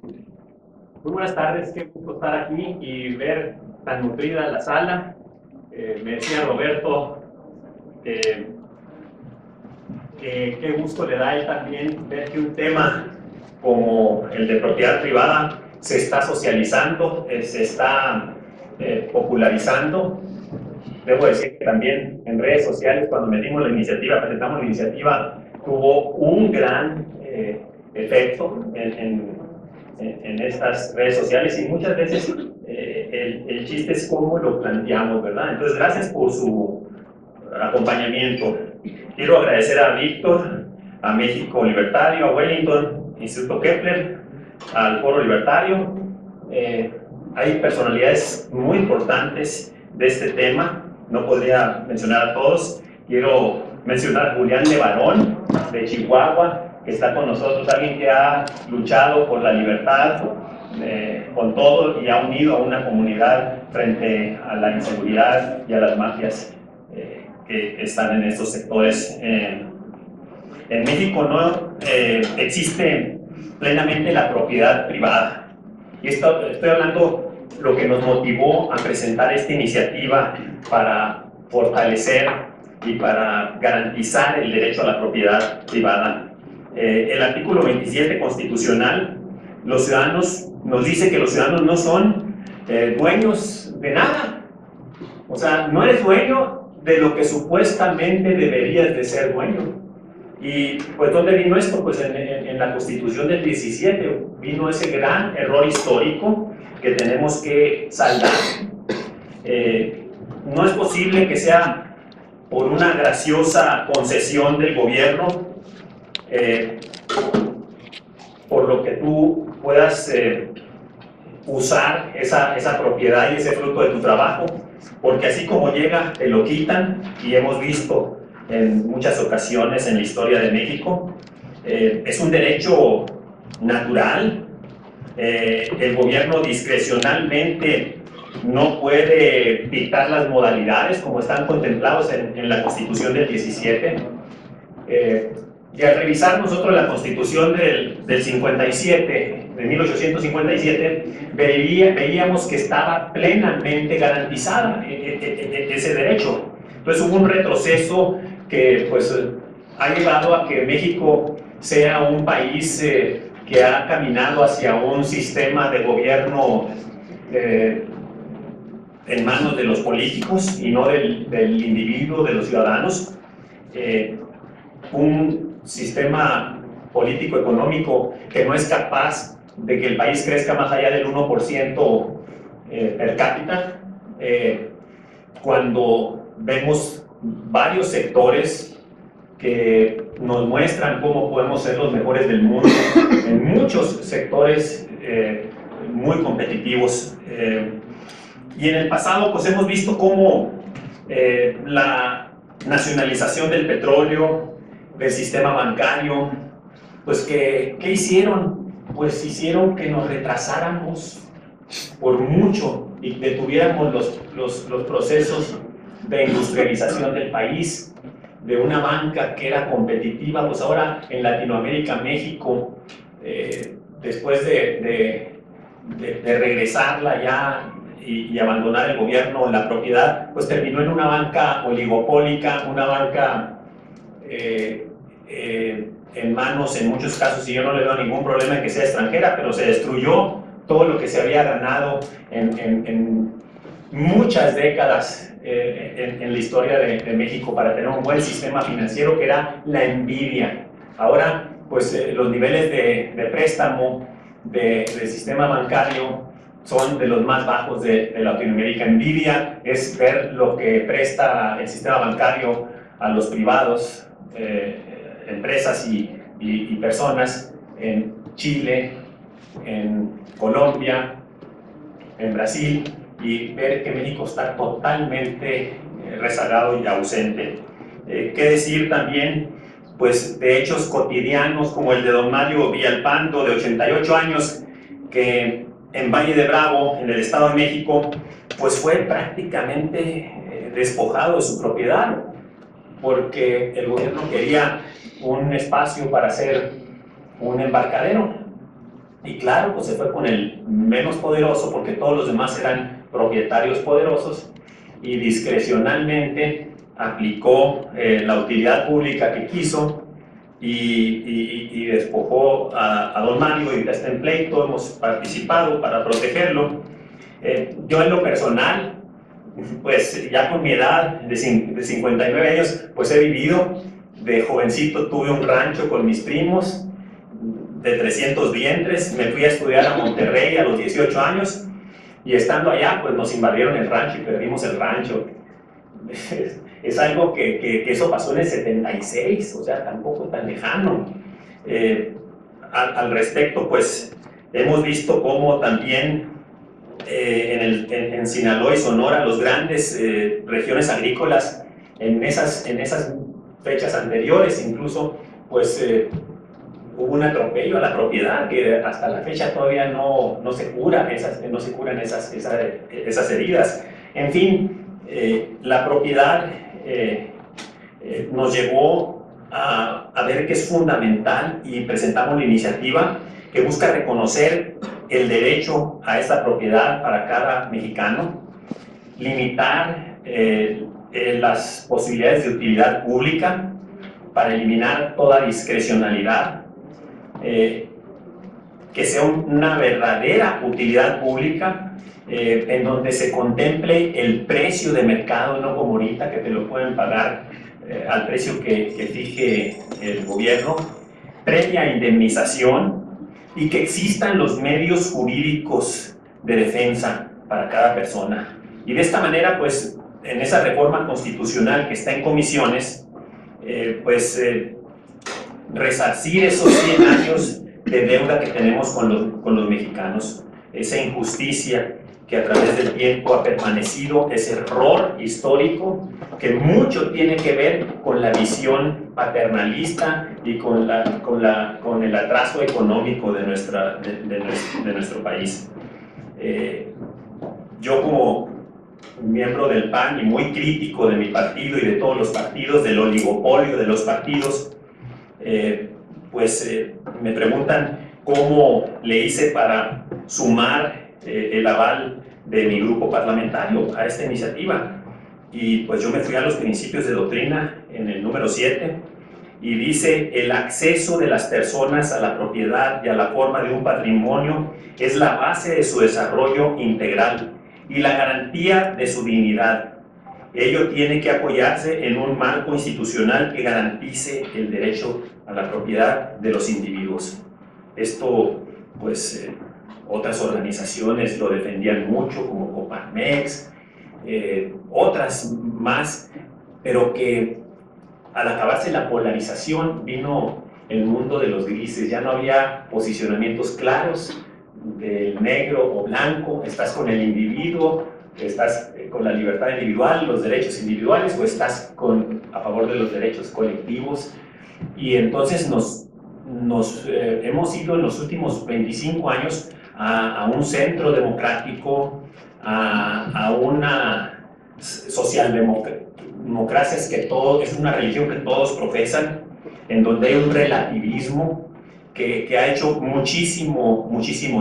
Muy buenas tardes, qué gusto estar aquí y ver tan nutrida la sala. Me decía Roberto que qué gusto le da a él también ver que un tema como el de propiedad privada se está socializando, se está popularizando. Debo decir que también en redes sociales, cuando metimos la iniciativa, presentamos la iniciativa, tuvo un gran efecto en estas redes sociales y muchas veces el chiste es cómo lo planteamos, ¿verdad? Entonces, gracias por su acompañamiento. Quiero agradecer a Víctor, a México Libertario, a Wellington, Instituto Kepler, al Foro Libertario. Hay personalidades muy importantes de este tema, no podría mencionar a todos. Quiero mencionar a Julián Levarón, de Chihuahua, que está con nosotros, alguien que ha luchado por la libertad con todo y ha unido a una comunidad frente a la inseguridad y a las mafias que están en estos sectores. En México no existe plenamente la propiedad privada. Y estoy hablando lo que nos motivó a presentar esta iniciativa para fortalecer y para garantizar el derecho a la propiedad privada. El artículo 27 constitucional, los ciudadanos, nos dice que los ciudadanos no son dueños de nada. O sea, no eres dueño de lo que supuestamente deberías de ser dueño. Y pues, ¿dónde vino esto? Pues en la Constitución del 17 vino ese gran error histórico que tenemos que saldar. No es posible que sea por una graciosa concesión del gobierno, por lo que tú puedas usar esa propiedad y ese fruto de tu trabajo, porque así como llega, te lo quitan, y hemos visto en muchas ocasiones en la historia de México. Es un derecho natural. El gobierno discrecionalmente no puede dictar las modalidades como están contemplados en la Constitución del 17. Y al revisar nosotros la Constitución del 57, de 1857, veíamos que estaba plenamente garantizada ese derecho. Entonces hubo un retroceso que pues ha llevado a que México sea un país que ha caminado hacia un sistema de gobierno en manos de los políticos y no del individuo, de los ciudadanos. Un sistema político-económico que no es capaz de que el país crezca más allá del 1% per cápita. Cuando vemos varios sectores que nos muestran cómo podemos ser los mejores del mundo, en muchos sectores muy competitivos. Y en el pasado pues hemos visto cómo la nacionalización del petróleo, del sistema bancario, pues ¿qué hicieron? Pues hicieron que nos retrasáramos por mucho y detuviéramos los procesos de industrialización del país, de una banca que era competitiva. Pues ahora en Latinoamérica, México, después de regresarla ya y abandonar el gobierno, la propiedad, pues terminó en una banca oligopólica, una banca en manos, en muchos casos, y yo no le veo ningún problema en que sea extranjera, pero se destruyó todo lo que se había ganado en muchas décadas en la historia de México para tener un buen sistema financiero, que era la envidia. Ahora, pues los niveles de préstamo del sistema bancario son de los más bajos de Latinoamérica. Envidia es ver lo que presta el sistema bancario a los privados, empresas y personas en Chile, en Colombia, en Brasil, y ver que México está totalmente rezagado y ausente. ¿Qué decir también? Pues de hechos cotidianos como el de don Mario Villalpando, de 88 años, que en Valle de Bravo, en el Estado de México, pues fue prácticamente despojado de su propiedad, porque el gobierno quería un espacio para hacer un embarcadero. Y claro, pues se fue con el menos poderoso porque todos los demás eran propietarios poderosos y discrecionalmente aplicó la utilidad pública que quiso y despojó a don Mario y está en pleito, hemos participado para protegerlo. Yo en lo personal, pues ya con mi edad de 59 años, pues he vivido. De jovencito tuve un rancho con mis primos de 300 vientres, me fui a estudiar a Monterrey a los 18 años y estando allá pues nos invadieron el rancho y perdimos el rancho. Es algo que eso pasó en el 76, o sea, tampoco tan lejano. Al respecto, pues hemos visto cómo también en Sinaloa y Sonora, los grandes regiones agrícolas, en esas fechas anteriores incluso, pues hubo un atropello a la propiedad que hasta la fecha todavía no se curan esas heridas. En fin, la propiedad nos llevó a ver que es fundamental y presentamos la iniciativa que busca reconocer el derecho a esta propiedad para cada mexicano, limitar las posibilidades de utilidad pública para eliminar toda discrecionalidad, que sea una verdadera utilidad pública en donde se contemple el precio de mercado, no como ahorita que te lo pueden pagar al precio que fije el gobierno, previa indemnización y que existan los medios jurídicos de defensa para cada persona. Y de esta manera, pues, en esa reforma constitucional que está en comisiones, resarcir esos 100 años de deuda que tenemos con los mexicanos, esa injusticia que a través del tiempo ha permanecido, ese error histórico que mucho tiene que ver con la visión paternalista y con el atraso económico de nuestro país. Yo como miembro del PAN y muy crítico de mi partido y de todos los partidos, del oligopolio de los partidos, me preguntan cómo le hice para sumar el aval de mi grupo parlamentario a esta iniciativa. Y pues yo me fui a los principios de doctrina en el número 7 y dice: el acceso de las personas a la propiedad y a la forma de un patrimonio es la base de su desarrollo integral y la garantía de su dignidad. Ello tiene que apoyarse en un marco institucional que garantice el derecho a la propiedad de los individuos. Esto, pues, otras organizaciones lo defendían mucho, como Coparmex, otras más, pero que al acabarse la polarización vino el mundo de los grises, ya no había posicionamientos claros del negro o blanco, estás con el individuo, estás con la libertad individual, los derechos individuales, o estás a favor de los derechos colectivos. Y entonces hemos ido en los últimos 25 años a un centro democrático, a una socialdemocracia, es una religión que todos profesan, en donde hay un relativismo que ha hecho muchísimo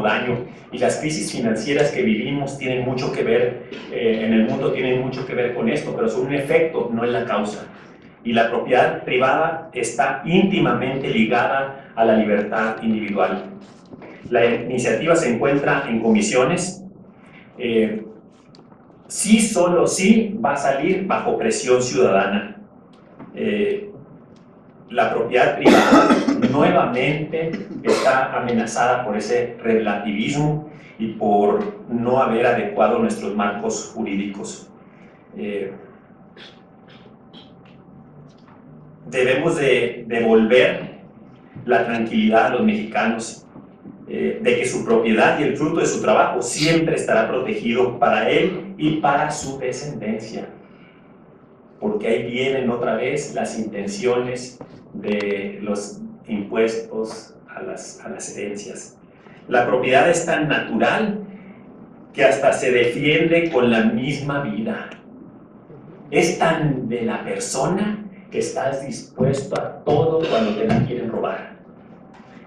daño, y las crisis financieras que vivimos tienen mucho que ver, en el mundo tienen mucho que ver con esto, pero son un efecto, no es la causa. Y la propiedad privada está íntimamente ligada a la libertad individual. La iniciativa se encuentra en comisiones. Sí, solo sí va a salir bajo presión ciudadana. La propiedad privada nuevamente está amenazada por ese relativismo y por no haber adecuado nuestros marcos jurídicos. Debemos de devolver la tranquilidad a los mexicanos, de que su propiedad y el fruto de su trabajo siempre estará protegido para él y para su descendencia, porque ahí vienen otra vez las intenciones de los impuestos a las herencias. La propiedad es tan natural que hasta se defiende con la misma vida. Es tan de la persona que estás dispuesto a todo cuando te la quieren robar.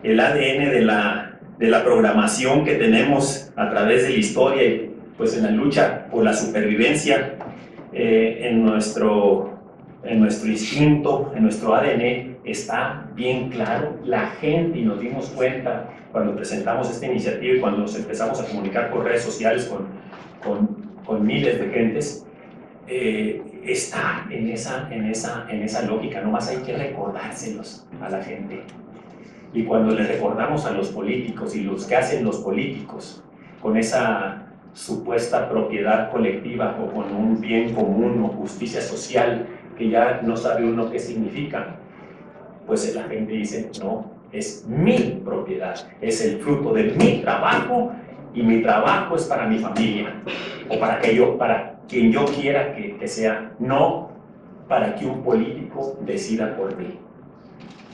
El ADN de la de la programación que tenemos a través de la historia y pues en la lucha por la supervivencia, en nuestro instinto, en nuestro ADN, está bien claro. La gente, y nos dimos cuenta cuando presentamos esta iniciativa y cuando nos empezamos a comunicar por redes sociales con miles de gentes, está en esa lógica. Nomás hay que recordárselos a la gente. Y cuando les recordamos a los políticos y los que hacen los políticos con esa supuesta propiedad colectiva o con un bien común o justicia social que ya no sabe uno qué significa, pues la gente dice, no, es mi propiedad, es el fruto de mi trabajo y mi trabajo es para mi familia o para quien yo quiera que sea, no para que un político decida por mí.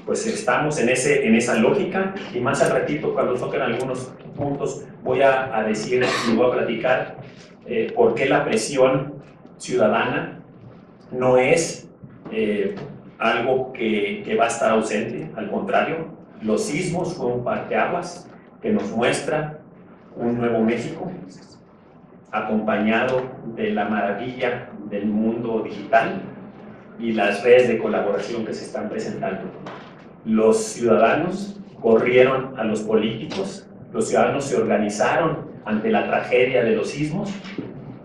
Pues estamos en esa lógica, y más al ratito, cuando toquen algunos puntos, voy a decir y voy a platicar por qué la presión ciudadana no es algo que va a estar ausente. Al contrario, los sismos fue un parteaguas que nos muestra un nuevo México, acompañado de la maravilla del mundo digital y las redes de colaboración que se están presentando. Los ciudadanos corrieron a los políticos, los ciudadanos se organizaron ante la tragedia de los sismos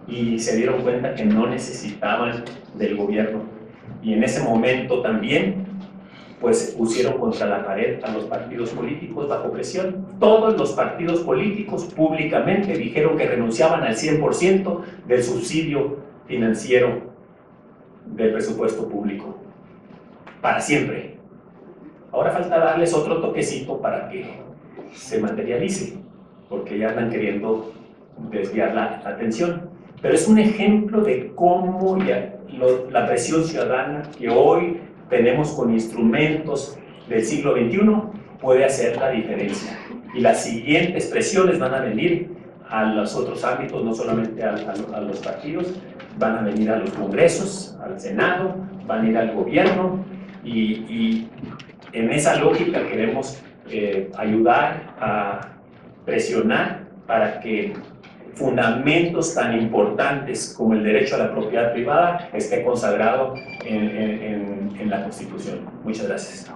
y se dieron cuenta que no necesitaban del gobierno. Y en ese momento también, pues pusieron contra la pared a los partidos políticos bajo presión. Todos los partidos políticos públicamente dijeron que renunciaban al 100% del subsidio financiero del presupuesto público, para siempre. Ahora falta darles otro toquecito para que se materialice, porque ya andan queriendo desviar la atención. Pero es un ejemplo de cómo la presión ciudadana que hoy tenemos con instrumentos del siglo XXI puede hacer la diferencia. Y las siguientes presiones van a venir a los otros ámbitos, no solamente a los partidos, van a venir a los congresos, al Senado, van a ir al gobierno, y en esa lógica queremos ayudar a presionar para que fundamentos tan importantes como el derecho a la propiedad privada esté consagrado en la Constitución. Muchas gracias.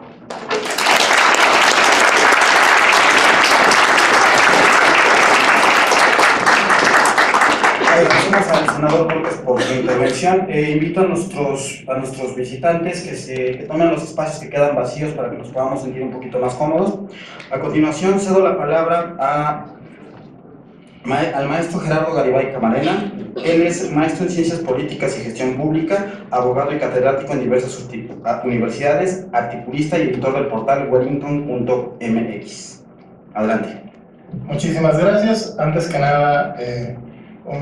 Agradecemos al senador Borges por su intervención. Invito a nuestros visitantes que tomen los espacios que quedan vacíos para que nos podamos sentir un poquito más cómodos. A continuación cedo la palabra al maestro Gerardo Garibay Camarena. Él es maestro en Ciencias Políticas y Gestión Pública, abogado y catedrático en diversas universidades, articulista y editor del portal wellington.mx. Adelante. Muchísimas gracias. Antes que nada,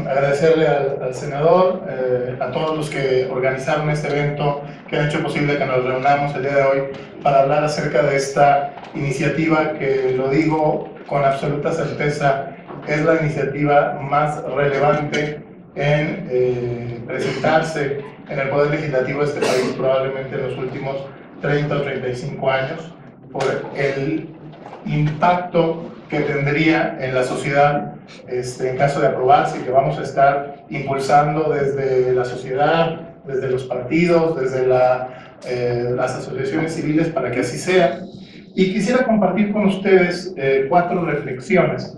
agradecerle al senador, a todos los que organizaron este evento, que han hecho posible que nos reunamos el día de hoy para hablar acerca de esta iniciativa que, lo digo con absoluta certeza, es la iniciativa más relevante en presentarse en el Poder Legislativo de este país, probablemente en los últimos 30 o 35 años, por el impacto que tendría en la sociedad en caso de aprobarse, y que vamos a estar impulsando desde la sociedad, desde los partidos, desde las asociaciones civiles para que así sea. Y quisiera compartir con ustedes 4 reflexiones.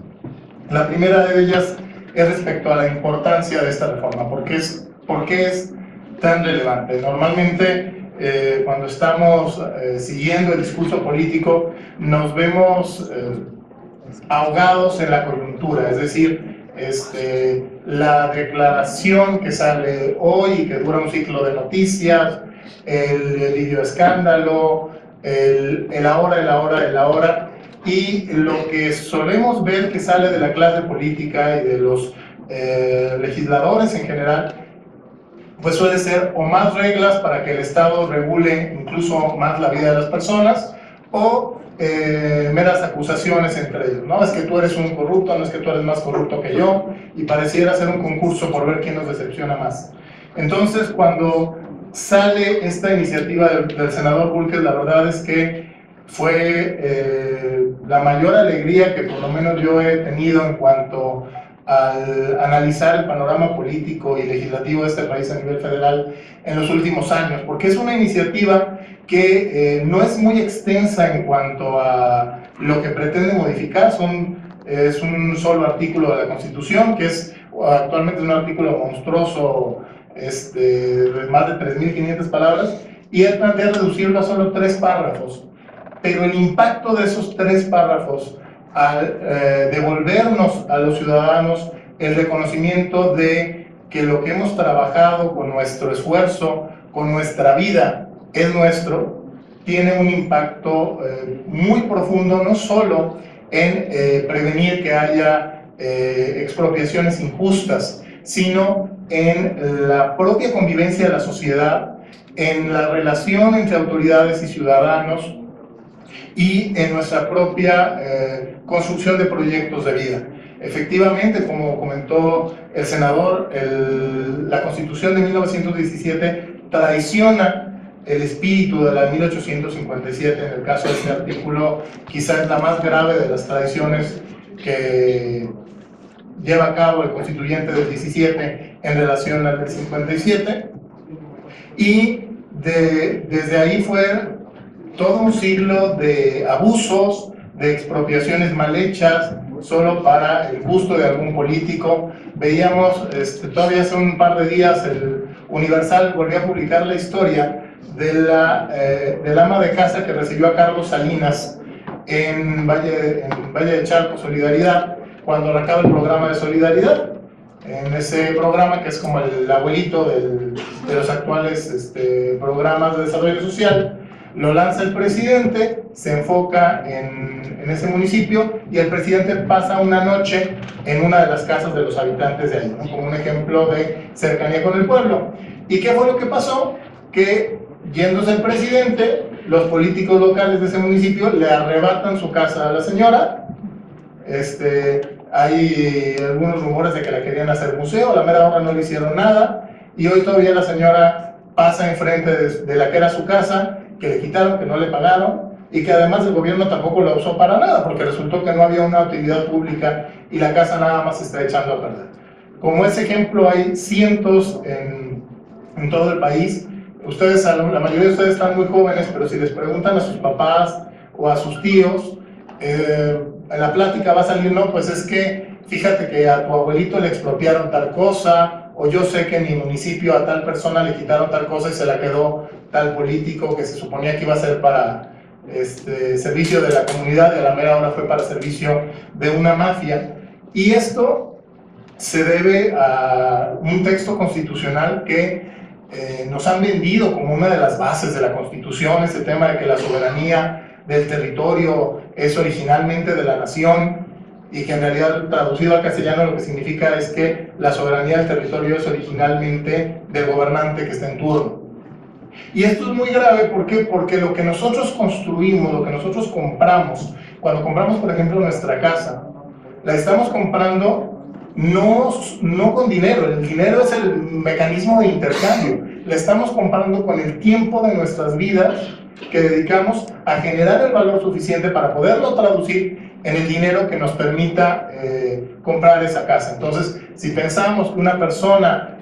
La primera de ellas es respecto a la importancia de esta reforma. ¿Por qué es tan relevante? Normalmente, cuando estamos siguiendo el discurso político, nos vemos ahogados en la coyuntura, es decir, la declaración que sale hoy y que dura un ciclo de noticias, el videoescándalo, el ahora, y lo que solemos ver que sale de la clase política y de los legisladores en general, pues suele ser o más reglas para que el Estado regule incluso más la vida de las personas, o meras acusaciones entre ellos, ¿no? Es que tú eres un corrupto, no es que tú eres más corrupto que yo, y pareciera ser un concurso por ver quién nos decepciona más. Entonces, cuando sale esta iniciativa del senador Borges, la verdad es que fue la mayor alegría que por lo menos yo he tenido en cuanto al analizar el panorama político y legislativo de este país a nivel federal en los últimos años, porque es una iniciativa que no es muy extensa en cuanto a lo que pretende modificar. Es un solo artículo de la Constitución, que es actualmente un artículo monstruoso, de más de 3.500 palabras, y él plantea reducirlo a solo 3 párrafos. Pero el impacto de esos 3 párrafos al devolvernos a los ciudadanos el reconocimiento de que lo que hemos trabajado con nuestro esfuerzo, con nuestra vida, es nuestro, tiene un impacto muy profundo, no solo en prevenir que haya expropiaciones injustas, sino en la propia convivencia de la sociedad, en la relación entre autoridades y ciudadanos, y en nuestra propia construcción de proyectos de vida. Efectivamente, como comentó el senador, la Constitución de 1917 traiciona el espíritu de la de 1857. En el caso de este artículo, quizás es la más grave de las traiciones que lleva a cabo el constituyente del 17 en relación al del 57, y desde ahí fue todo un siglo de abusos, de expropiaciones mal hechas, solo para el gusto de algún político. Veíamos, todavía hace un par de días, el Universal volvió a publicar la historia del ama de casa que recibió a Carlos Salinas en Valle de Chalco, Solidaridad, cuando arrancaba el programa de Solidaridad. En ese programa, que es como el abuelito de los actuales programas de desarrollo social, lo lanza el presidente, se enfoca en ese municipio, y el presidente pasa una noche en una de las casas de los habitantes de ahí, ¿no? Como un ejemplo de cercanía con el pueblo. ¿Y qué fue lo que pasó? Que yéndose el presidente, los políticos locales de ese municipio le arrebatan su casa a la señora. Hay algunos rumores de que la querían hacer museo, a la mera hora no le hicieron nada, y hoy todavía la señora pasa enfrente de la que era su casa, que le quitaron, que no le pagaron, y que además el gobierno tampoco la usó para nada, porque resultó que no había una utilidad pública y la casa nada más se está echando a perder. Como ese ejemplo hay cientos en todo el país. Ustedes, la mayoría de ustedes están muy jóvenes, pero si les preguntan a sus papás o a sus tíos, en la plática va a salir, no, pues es que fíjate que a tu abuelito le expropiaron tal cosa, o yo sé que en mi municipio a tal persona le quitaron tal cosa y se la quedó tal político que se suponía que iba a ser para servicio de la comunidad, y a la mera hora fue para servicio de una mafia. Y esto se debe a un texto constitucional que nos han vendido como una de las bases de la Constitución, ese tema de que la soberanía del territorio es originalmente de la nación, y que en realidad, traducido al castellano, lo que significa es que la soberanía del territorio es originalmente del gobernante que está en turno. Y esto es muy grave, ¿por qué? Porque lo que nosotros construimos, lo que nosotros compramos, cuando compramos, por ejemplo, nuestra casa, la estamos comprando no con dinero. El dinero es el mecanismo de intercambio. La estamos comprando con el tiempo de nuestras vidas que dedicamos a generar el valor suficiente para poderlo traducir en el dinero que nos permita comprar esa casa. Entonces, si pensamos que una persona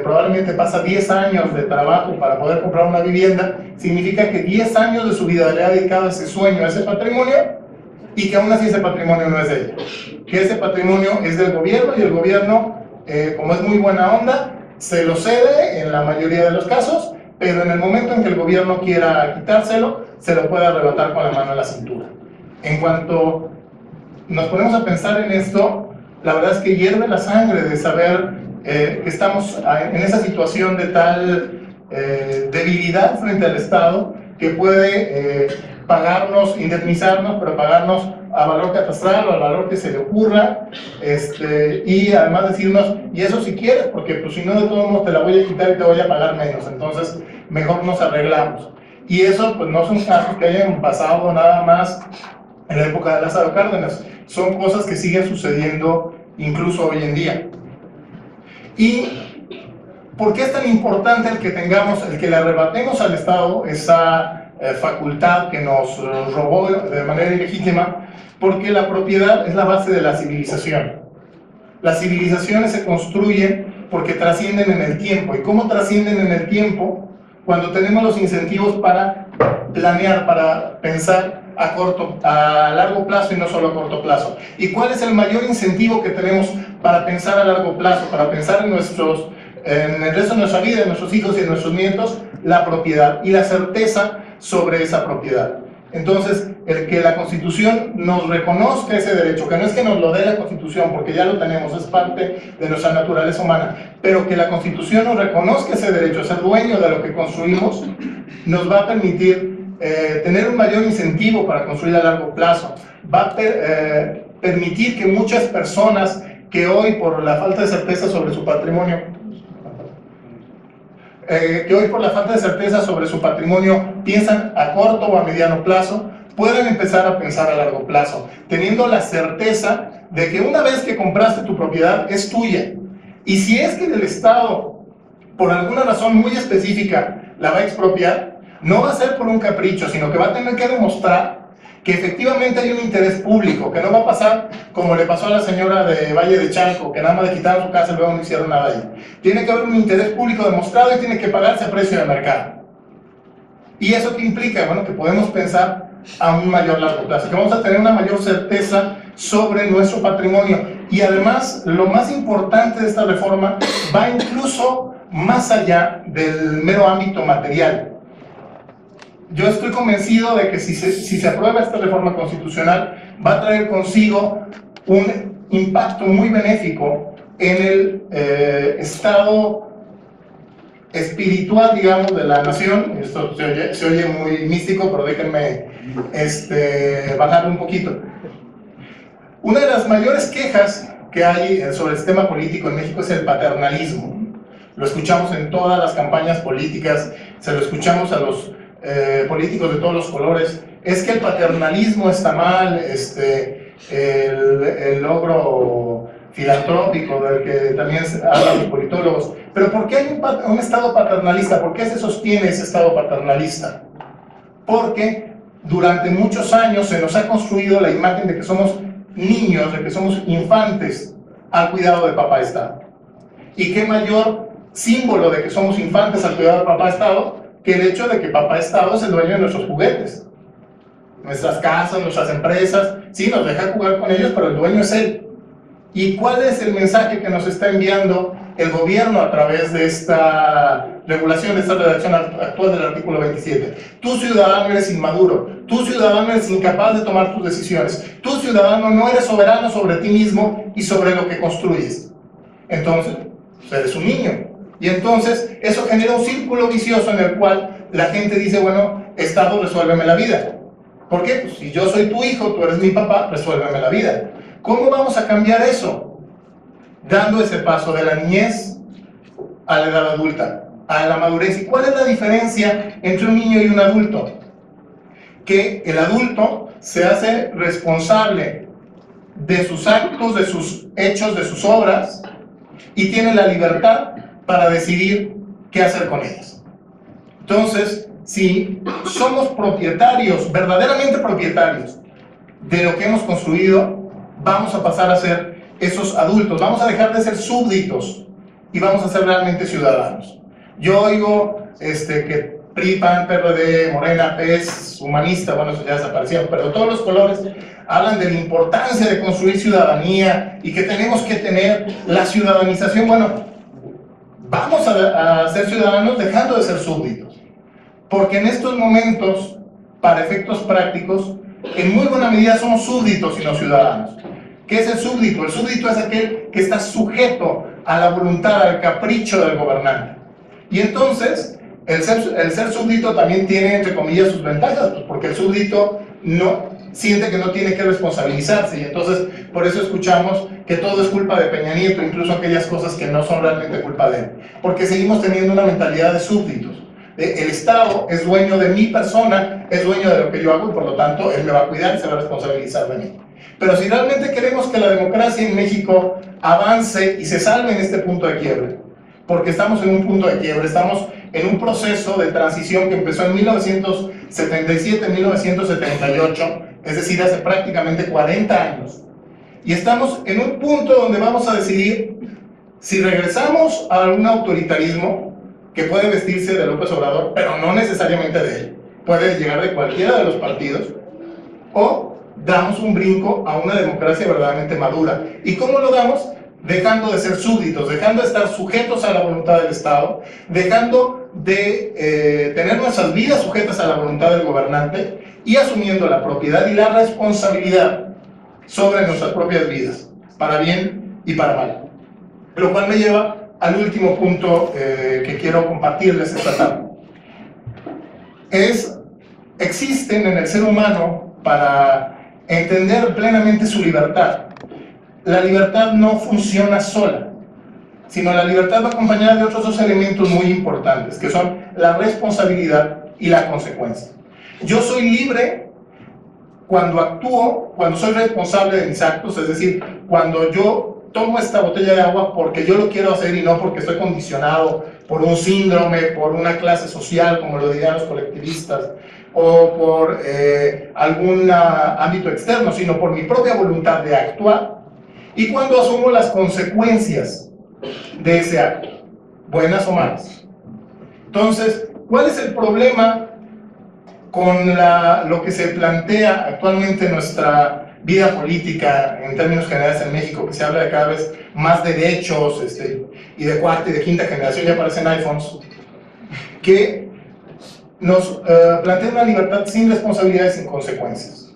probablemente pasa 10 años de trabajo para poder comprar una vivienda, significa que 10 años de su vida le ha dedicado a ese sueño, a ese patrimonio, y que aún así ese patrimonio no es de ella, que ese patrimonio es del gobierno, y el gobierno, como es muy buena onda, se lo cede en la mayoría de los casos, pero en el momento en que el gobierno quiera quitárselo, se lo puede arrebatar con la mano a la cintura. En cuanto nos ponemos a pensar en esto, la verdad es que hierve la sangre de saber que estamos en esa situación de tal debilidad frente al Estado, que puede pagarnos, indemnizarnos, pero pagarnos a valor catastral o al valor que se le ocurra, y además decirnos, y eso si quieres, porque pues si no, de todos modos te la voy a quitar y te voy a pagar menos, entonces mejor nos arreglamos. Y eso pues no son casos que hayan pasado nada más en la época de Lázaro Cárdenas, son cosas que siguen sucediendo incluso hoy en día. ¿Y por qué es tan importante el que le arrebatemos al Estado esa facultad que nos robó de manera ilegítima, porque la propiedad es la base de la civilización. Las civilizaciones se construyen porque trascienden en el tiempo. ¿Y cómo trascienden en el tiempo? Cuando tenemos los incentivos para planear, para pensar a largo plazo y no solo a corto plazo. ¿Y cuál es el mayor incentivo que tenemos para pensar a largo plazo, para pensar en el resto de nuestra vida, en nuestros hijos y en nuestros nietos? La propiedad y la certeza sobre esa propiedad. Entonces, el que la Constitución nos reconozca ese derecho, que no es que nos lo dé la Constitución, porque ya lo tenemos, es parte de nuestra naturaleza humana, pero que la Constitución nos reconozca ese derecho a ser dueño de lo que construimos, nos va a permitir tener un mayor incentivo para construir a largo plazo. Va a permitir que muchas personas que hoy, por la falta de certeza sobre su patrimonio, piensan a corto o a mediano plazo, puedan empezar a pensar a largo plazo, teniendo la certeza de que una vez que compraste tu propiedad es tuya. Y si es que el Estado, por alguna razón muy específica, la va a expropiar, no va a ser por un capricho, sino que va a tener que demostrar que efectivamente hay un interés público, que no va a pasar como le pasó a la señora de Valle de Chalco, que nada más le quitaron su casa y luego no hicieron nada ahí. Tiene que haber un interés público demostrado y tiene que pagarse a precio de mercado. ¿Y eso qué implica? Bueno, que podemos pensar a un mayor largo plazo, que vamos a tener una mayor certeza sobre nuestro patrimonio. Y además, lo más importante de esta reforma va incluso más allá del mero ámbito material. Yo estoy convencido de que si se aprueba esta reforma constitucional, va a traer consigo un impacto muy benéfico en el estado espiritual, digamos, de la nación. Esto se oye muy místico, pero déjenme bajar un poquito. Una de las mayores quejas que hay sobre el sistema político en México es el paternalismo. Lo escuchamos en todas las campañas políticas, se lo escuchamos a los políticos de todos los colores. Es que el paternalismo está mal, el logro filantrópico del que también hablan los politólogos. Pero ¿por qué hay un Estado paternalista? ¿Por qué se sostiene ese Estado paternalista? Porque durante muchos años se nos ha construido la imagen de que somos niños, de que somos infantes al cuidado de papá Estado. ¿Y qué mayor símbolo de que somos infantes al cuidado de papá Estado que el hecho de que papá Estado es el dueño de nuestros juguetes, nuestras casas, nuestras empresas? Sí, nos deja jugar con ellos, pero el dueño es él. ¿Y cuál es el mensaje que nos está enviando el gobierno a través de esta regulación, de esta redacción actual del artículo 27? Tú, ciudadano, eres inmaduro, tú, ciudadano, eres incapaz de tomar tus decisiones, tú, ciudadano, no eres soberano sobre ti mismo y sobre lo que construyes. Entonces, pues eres un niño. Y entonces eso genera un círculo vicioso en el cual la gente dice, bueno, Estado, resuélveme la vida. ¿Por qué? Pues si yo soy tu hijo, tú eres mi papá, resuélveme la vida. ¿Cómo vamos a cambiar eso? Dando ese paso de la niñez a la edad adulta, a la madurez. ¿Y cuál es la diferencia entre un niño y un adulto? Que el adulto se hace responsable de sus actos, de sus hechos, de sus obras, y tiene la libertad para decidir qué hacer con ellas. Entonces, si somos propietarios, verdaderamente propietarios de lo que hemos construido, vamos a pasar a ser esos adultos, vamos a dejar de ser súbditos y vamos a ser realmente ciudadanos. Yo oigo que PRI, PAN, PRD, Morena, PES, Humanista, bueno, eso ya desaparecieron, pero todos los colores hablan de la importancia de construir ciudadanía y que tenemos que tener la ciudadanización. Bueno, vamos a ser ciudadanos dejando de ser súbditos, porque en estos momentos, para efectos prácticos, en muy buena medida somos súbditos y no ciudadanos. ¿Qué es el súbdito? El súbdito es aquel que está sujeto a la voluntad, al capricho del gobernante. Y entonces, el ser súbdito también tiene, entre comillas, sus ventajas, pues porque el súbdito no siente que no tiene que responsabilizarse, y entonces por eso escuchamos que todo es culpa de Peña Nieto, incluso aquellas cosas que no son realmente culpa de él, porque seguimos teniendo una mentalidad de súbditos. El Estado es dueño de mi persona, es dueño de lo que yo hago, y por lo tanto él me va a cuidar y se va a responsabilizar de mí. Pero si realmente queremos que la democracia en México avance y se salve en este punto de quiebre, porque estamos en un punto de quiebre, estamos en un proceso de transición que empezó en 77 en 1978, es decir, hace prácticamente 40 años. Y estamos en un punto donde vamos a decidir si regresamos a un autoritarismo que puede vestirse de López Obrador, pero no necesariamente de él, puede llegar de cualquiera de los partidos, o damos un brinco a una democracia verdaderamente madura. ¿Y cómo lo damos? Dejando de ser súbditos, dejando de estar sujetos a la voluntad del Estado, dejando de tener nuestras vidas sujetas a la voluntad del gobernante y asumiendo la propiedad y la responsabilidad sobre nuestras propias vidas, para bien y para mal. Lo cual me lleva al último punto que quiero compartirles esta tarde. Existen en el ser humano, para entender plenamente su libertad, la libertad no funciona sola, sino la libertad va acompañada de otros dos elementos muy importantes, que son la responsabilidad y la consecuencia. Yo soy libre cuando actúo, cuando soy responsable de mis actos, es decir, cuando yo tomo esta botella de agua porque yo lo quiero hacer y no porque estoy condicionado por un síndrome, por una clase social, como lo dirían los colectivistas, o por algún ámbito externo, sino por mi propia voluntad de actuar, y cuando asumo las consecuencias de ese acto, buenas o malas. Entonces, ¿cuál es el problema con lo que se plantea actualmente en nuestra vida política, en términos generales en México, que se habla de cada vez más derechos y de cuarta y de quinta generación, ya aparecen iPhones, que nos plantea una libertad sin responsabilidades y sin consecuencias?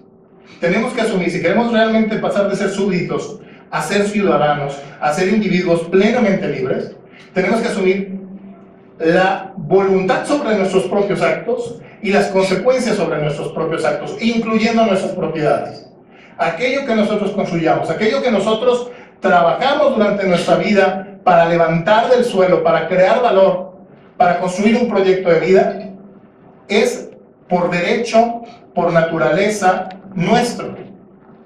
Tenemos que asumir, si queremos realmente pasar de ser súbditos a ser ciudadanos, a ser individuos plenamente libres, tenemos que asumir la voluntad sobre nuestros propios actos y las consecuencias sobre nuestros propios actos, incluyendo nuestras propiedades. Aquello que nosotros construyamos, aquello que nosotros trabajamos durante nuestra vida para levantar del suelo, para crear valor, para construir un proyecto de vida, es por derecho, por naturaleza, nuestro.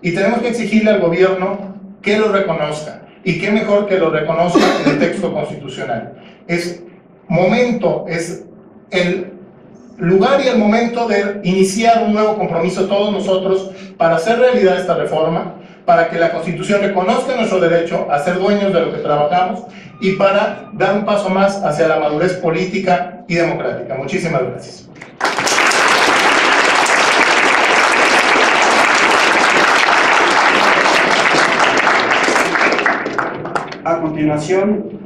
Y tenemos que exigirle al gobierno que lo reconozca. Y qué mejor que lo reconozca en el texto constitucional. Es el lugar y el momento de iniciar un nuevo compromiso todos nosotros para hacer realidad esta reforma, para que la Constitución reconozca nuestro derecho a ser dueños de lo que trabajamos y para dar un paso más hacia la madurez política y democrática. Muchísimas gracias. A continuación,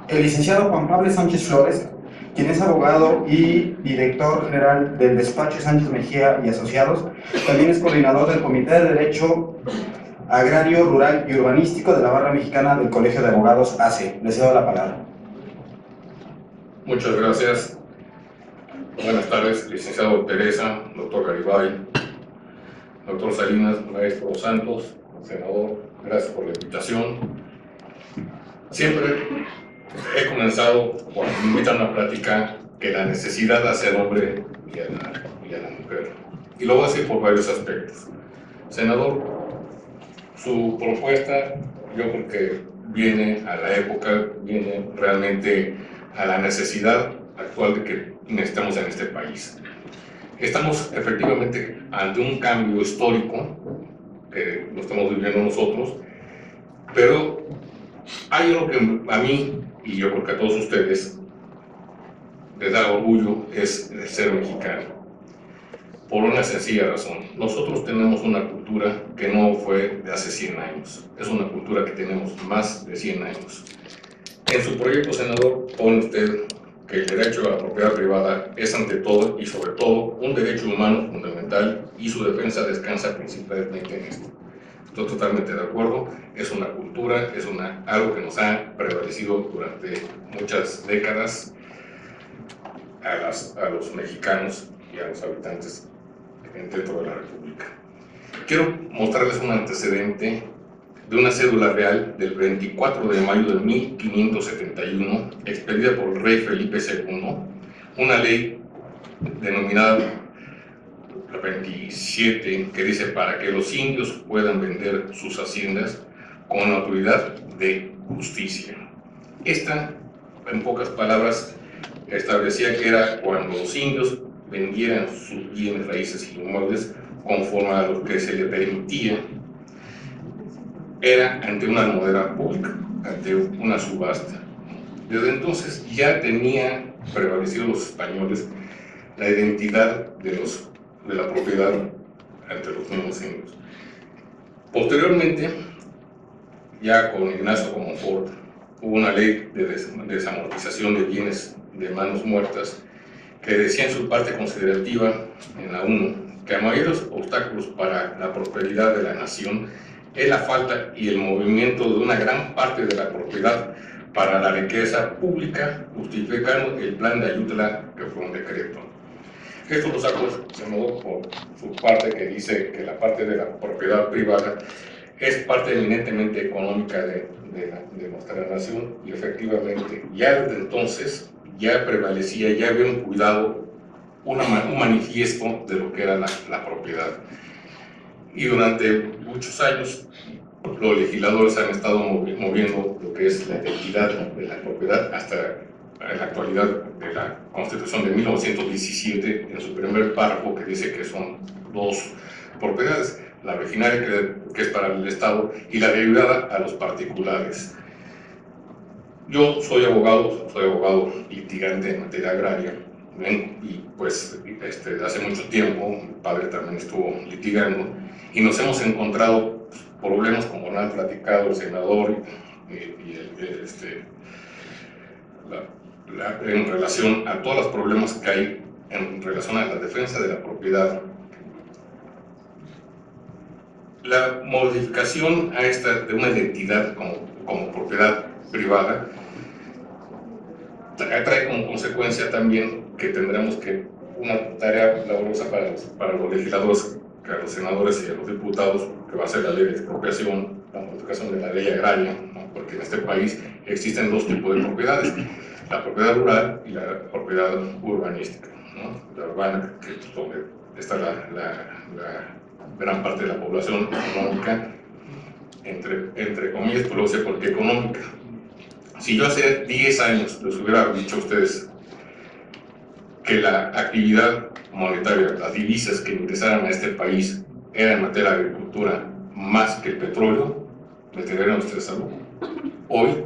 el licenciado Juan Pablo Sánchez Flores, quien es abogado y director general del despacho Sánchez Mejía y Asociados, también es coordinador del Comité de Derecho Agrario, Rural y Urbanístico de la Barra Mexicana del Colegio de Abogados AC. Le cedo la palabra. Muchas gracias. Buenas tardes, licenciado Teresa, doctor Garibay, doctor Salinas, maestro Santos, senador, gracias por la invitación. Siempre he comenzado cuando me invitan a una plática que la necesidad de hacer hombre y a la mujer. Y lo voy a decir por varios aspectos. Senador, su propuesta yo creo que viene a la época, viene realmente a la necesidad actual de que necesitamos en este país. Estamos efectivamente ante un cambio histórico, que lo estamos viviendo nosotros, pero hay algo que a mí, y yo creo que a todos ustedes, les da orgullo, es el ser mexicano. Por una sencilla razón. Nosotros tenemos una cultura que no fue de hace 100 años. Es una cultura que tenemos más de 100 años. En su proyecto, senador, pone usted que el derecho a la propiedad privada es ante todo y sobre todo un derecho humano fundamental y su defensa descansa principalmente en esto. Estoy totalmente de acuerdo, es una cultura, es algo que nos ha prevalecido durante muchas décadas a los mexicanos y a los habitantes dentro de la República. Quiero mostrarles un antecedente de una cédula real del 24 de mayo de 1571, expedida por el rey Felipe II, una ley denominada la 27, que dice: para que los indios puedan vender sus haciendas con autoridad de justicia. Esta, en pocas palabras, establecía que era cuando los indios vendieran sus bienes raíces y inmuebles conforme a lo que se le permitía, era ante una almudena pública, ante una subasta. Desde entonces ya tenían prevalecido los españoles la identidad de la propiedad ante los mismos indios. Posteriormente, ya con Ignacio Comonfort, hubo una ley de desamortización de bienes de manos muertas que decía en su parte considerativa, en la 1, que a mayores obstáculos para la prosperidad de la nación es la falta y el movimiento de una gran parte de la propiedad para la riqueza pública, justificando el plan de Ayutla, que fue un decreto. Esto lo sacó de modo por su parte, que dice que la parte de la propiedad privada es parte eminentemente económica de nuestra nación, y efectivamente ya desde entonces ya prevalecía, ya había un cuidado, un manifiesto de lo que era la propiedad. Y durante muchos años los legisladores han estado moviendo lo que es la identidad de la propiedad hasta en la actualidad de la Constitución de 1917, en su primer párrafo, que dice que son 2 propiedades, la originaria, que es para el Estado, y la derivada a los particulares. Yo soy abogado litigante en materia agraria, y pues hace mucho tiempo mi padre también estuvo litigando, y nos hemos encontrado problemas, como lo han platicado el senador en relación a todos los problemas que hay en relación a la defensa de la propiedad. La modificación a de una identidad como propiedad privada trae como consecuencia también que tendremos que una tarea laboriosa para los legisladores, a los senadores y a los diputados, que va a ser la ley de expropiación, la modificación de la ley agraria, ¿no? Porque en este país existen 2 tipos de propiedades: la propiedad rural y la propiedad urbanística, ¿no? La urbana, que es donde está la gran parte de la población económica, entre comillas, pero sé por qué económica. Si yo hace 10 años les hubiera dicho a ustedes que la actividad monetaria, las divisas que ingresaran a este país eran en materia de agricultura más que el petróleo, me tendrían ustedes algo. Hoy,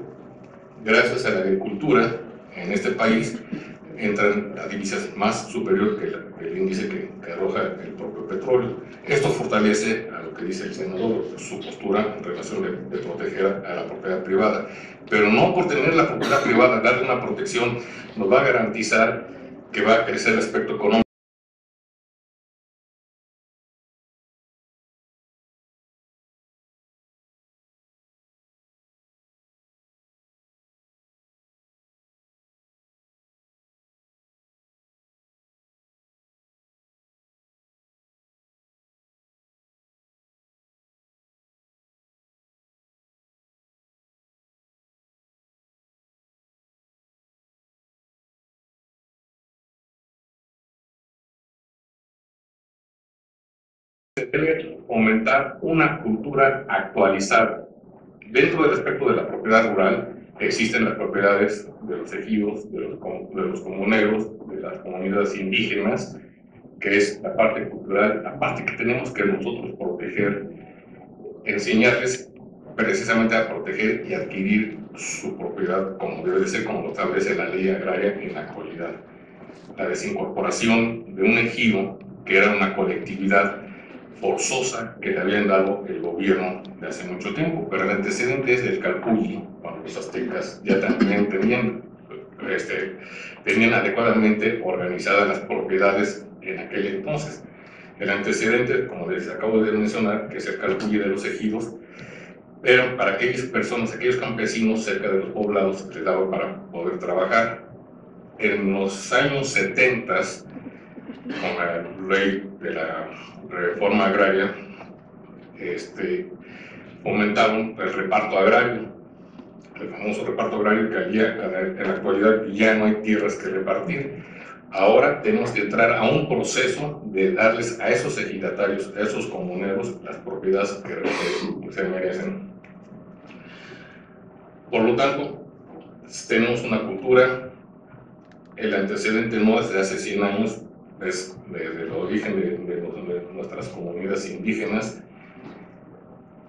gracias a la agricultura en este país, entran a divisas más superior que el índice que arroja el propio petróleo. Esto fortalece a lo que dice el senador, su postura en relación de proteger a la propiedad privada. Pero no por tener la propiedad privada, darle una protección, nos va a garantizar que va a crecer el aspecto económico. Se debe fomentar una cultura actualizada. Dentro del aspecto de la propiedad rural existen las propiedades de los ejidos, de los comuneros, de las comunidades indígenas, que es la parte cultural, la parte que tenemos que nosotros proteger, enseñarles precisamente a proteger y adquirir su propiedad como debe de ser, como lo establece la ley agraria en la actualidad. La desincorporación de un ejido, que era una colectividad forzosa que le habían dado el gobierno de hace mucho tiempo, pero el antecedente es del Calpulli, cuando los aztecas ya también tenían adecuadamente organizadas las propiedades en aquel entonces. El antecedente, como les acabo de mencionar, que es el Calpulli de los ejidos, pero para aquellas personas, aquellos campesinos cerca de los poblados, les daba para poder trabajar. En los años 70, con la ley de la reforma agraria, fomentaron el reparto agrario, el famoso reparto agrario, que en la actualidad ya no hay tierras que repartir. Ahora tenemos que entrar a un proceso de darles a esos ejidatarios, a esos comuneros, las propiedades que se merecen. Por lo tanto, tenemos una cultura, el antecedente no es de hace 100 años, desde el origen de nuestras comunidades indígenas.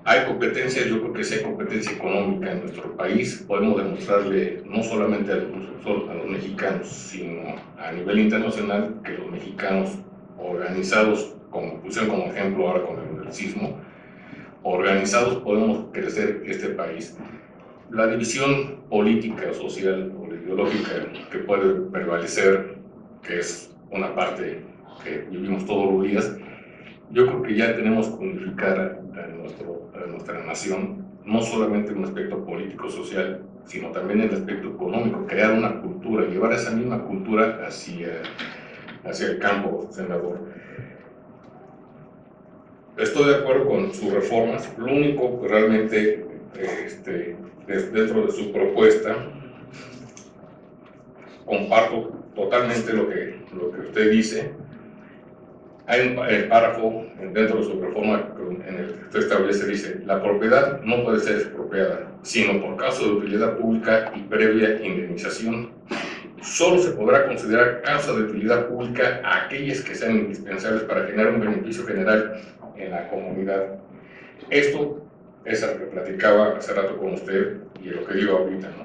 Hay competencia, yo creo que sí hay competencia económica en nuestro país. Podemos demostrarle no solamente a los mexicanos, sino a nivel internacional, que los mexicanos organizados, como pusieron como ejemplo ahora con el sismo, organizados podemos crecer este país. La división política, social o ideológica que puede prevalecer, que es una parte que vivimos todos los días, yo creo que ya tenemos que unificar a nuestra nación, no solamente en un aspecto político-social, sino también en el aspecto económico, crear una cultura, llevar esa misma cultura hacia el campo, senador. Estoy de acuerdo con sus reformas. Lo único que realmente dentro de su propuesta, comparto totalmente lo que usted dice. Hay un párrafo dentro de su reforma en el que usted establece, dice: la propiedad no puede ser expropiada, sino por caso de utilidad pública y previa indemnización. Solo se podrá considerar causa de utilidad pública a aquellas que sean indispensables para generar un beneficio general en la comunidad. Esto es lo que platicaba hace rato con usted y lo que digo ahorita, ¿no?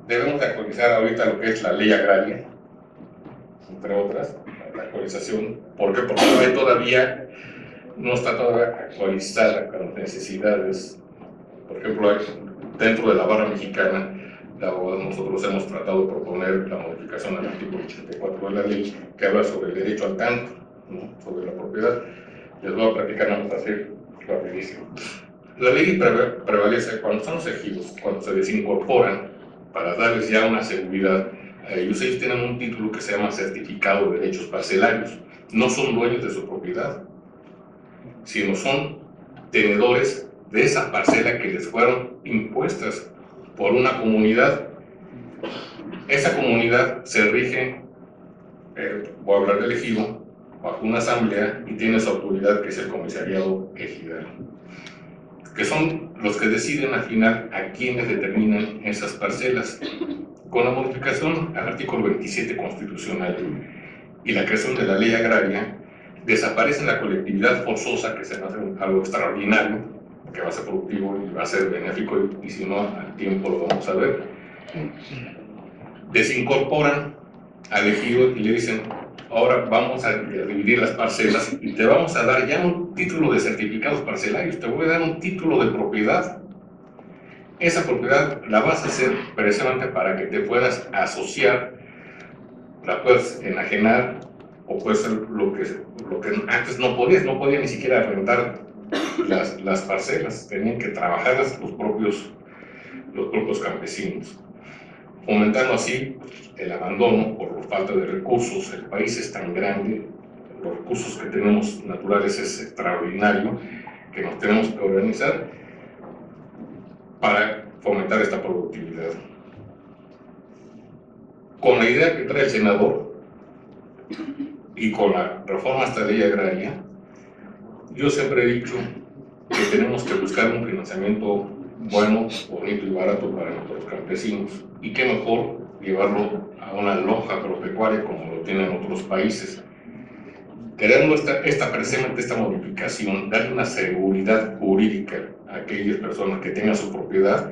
Debemos de actualizar ahorita lo que es la ley agraria, entre otras, la actualización. ¿Por qué? Porque todavía no está todavía actualizada con las necesidades. Por ejemplo, dentro de la barra mexicana, nosotros hemos tratado de proponer la modificación al artículo 84 de la ley, que habla sobre el derecho al campo, ¿no? Sobre la propiedad. Les voy a platicar nada más así rapidísimo. La ley prevalece cuando están los ejidos, cuando se desincorporan, para darles ya una seguridad. Ellos tienen un título que se llama certificado de derechos parcelarios. No son dueños de su propiedad, sino son tenedores de esa parcela que les fueron impuestas por una comunidad. Esa comunidad se rige, voy a hablar del ejido, bajo una asamblea, y tiene su autoridad, que es el comisariado ejidal, que son los que deciden al final a quienes determinan esas parcelas. Con la modificación al artículo 27 constitucional y la creación de la ley agraria, desaparece la colectividad forzosa, que se va a hacer algo extraordinario, que va a ser productivo y va a ser benéfico, y si no, al tiempo lo vamos a ver. Desincorporan al ejido y le dicen: ahora vamos a dividir las parcelas y te vamos a dar ya un título de certificados parcelarios, te voy a dar un título de propiedad. Esa propiedad la vas a hacer precisamente para que te puedas asociar, la puedes enajenar, o puede ser lo que antes no podías ni siquiera rentar las parcelas, tenían que trabajarlas los propios campesinos, fomentando así el abandono por falta de recursos. El país es tan grande, los recursos que tenemos naturales es extraordinario, que nos tenemos que organizar para fomentar esta productividad. Con la idea que trae el senador y con la reforma a esta ley agraria, yo siempre he dicho que tenemos que buscar un financiamiento bueno, bonito y barato para nuestros campesinos, y qué mejor llevarlo a una lonja agropecuaria como lo tienen otros países. Queremos precisamente esta modificación, darle una seguridad jurídica a aquellas personas que tengan su propiedad,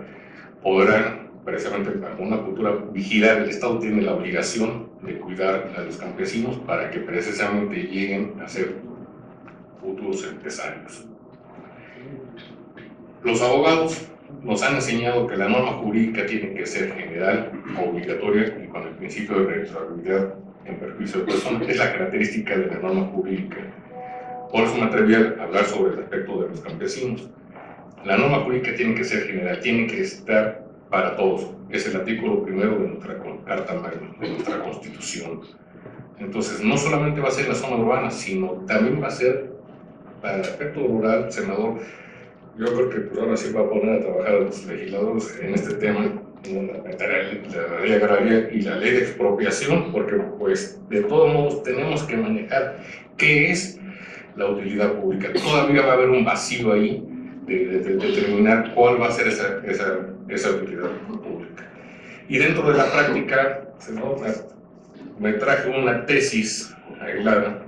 podrán precisamente con una cultura vigilar. El Estado tiene la obligación de cuidar a los campesinos para que precisamente lleguen a ser futuros empresarios. Los abogados nos han enseñado que la norma jurídica tiene que ser general, obligatoria y con el principio de responsabilidad en perjuicio de personas. Es la característica de la norma jurídica. Por eso me atreví a hablar sobre el aspecto de los campesinos. La norma jurídica tiene que ser general, tiene que estar para todos. Es el artículo primero de nuestra Carta Magna, de nuestra Constitución. Entonces, no solamente va a ser la zona urbana, sino también va a ser para el aspecto rural, senador. Yo creo que pues, ahora sí va a poner a trabajar a los legisladores en este tema, la ley agraria y la ley de expropiación, porque pues de todos modos tenemos que manejar qué es la utilidad pública. Todavía va a haber un vacío ahí de determinar cuál va a ser esa utilidad pública. Y dentro de la práctica, senador, me traje una tesis aislada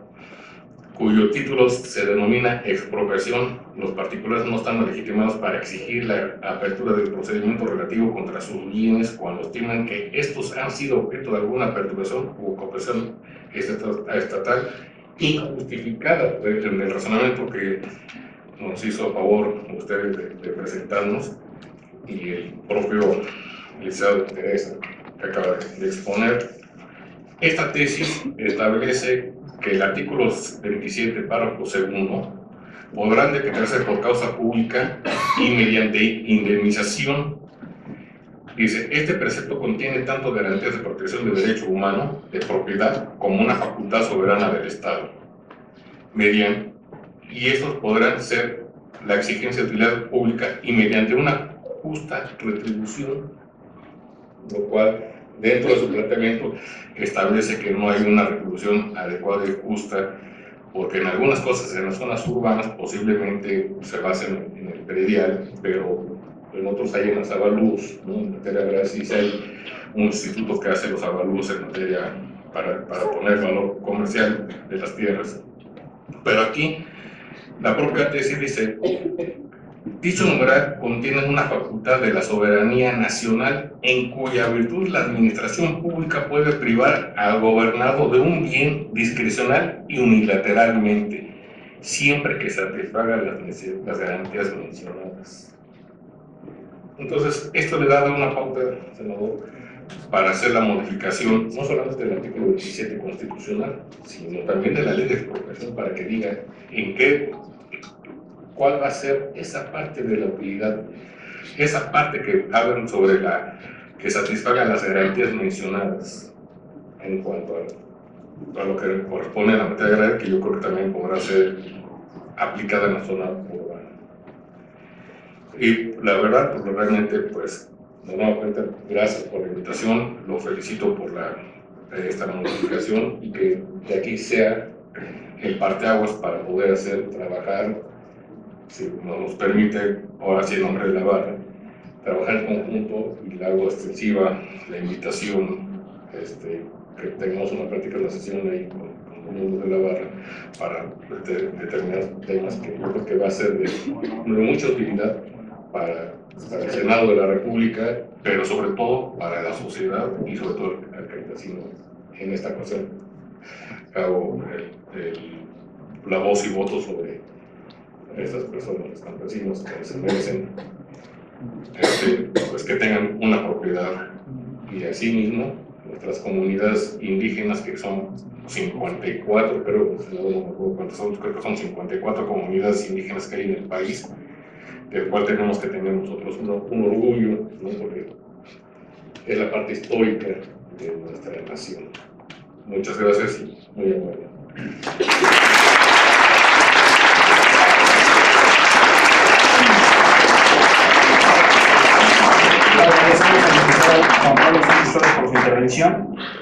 cuyo título se denomina Expropiación. Los particulares no están legitimados para exigir la apertura del procedimiento relativo contra sus bienes cuando estiman que estos han sido objeto de alguna perturbación u ocupación estatal injustificada. En el razonamiento que nos hizo a favor ustedes de presentarnos y el propio licenciado Teresa que acaba de exponer, esta tesis establece que el artículo 27, párrafo segundo, podrán decretarse por causa pública y mediante indemnización. Dice, este precepto contiene tanto garantías de protección de derecho humano, de propiedad, como una facultad soberana del Estado. Y estos podrán ser la exigencia de utilidad pública y mediante una justa retribución, lo cual dentro de su planteamiento establece que no hay una retribución adecuada y justa, porque en algunas cosas en las zonas urbanas posiblemente se basen en el predial, pero en otros hay en las avalúos, ¿no? En materia agraria sí hay un instituto que hace los avalúos en materia para poner valor comercial de las tierras. Pero aquí la propia tesis dice: dicho numeral contiene una facultad de la soberanía nacional en cuya virtud la administración pública puede privar al gobernado de un bien discrecional y unilateralmente, siempre que satisfaga las garantías mencionadas. Entonces, esto le da una pauta, senador, para hacer la modificación, no solamente del artículo 27 constitucional, sino también de la ley de expropiación, para que diga cuál va a ser esa parte de la utilidad, esa parte que hablan sobre que satisfaga las garantías mencionadas en cuanto a lo que corresponde a la materia agraria, que yo creo que también podrá ser aplicada en la zona urbana. Y la verdad, pues realmente, pues, de nueva cuenta, gracias por la invitación, lo felicito por esta modificación y que de aquí sea el parteaguas para poder trabajar, si nos permite, ahora sí en nombre de la barra, trabajar en conjunto, y le hago extensiva la invitación, que tengamos una práctica en la sesión ahí con los miembros de la barra para determinar temas que yo creo que va a ser de mucha utilidad para el Senado de la República, pero sobre todo para la sociedad y sobre todo el campesino. En esta ocasión hago la voz y voto sobre estas personas, los campesinos que se merecen pues que tengan una propiedad, y asimismo nuestras comunidades indígenas, que son 54, creo, no me acuerdo cuántas son, creo que son 54 comunidades indígenas que hay en el país, del cual tenemos que tener nosotros un orgullo, ¿no? Porque es la parte histórica de nuestra nación. Muchas gracias y muy amable. Agradecemos al licenciado Juan Pablo Sánchez Torres por su intervención.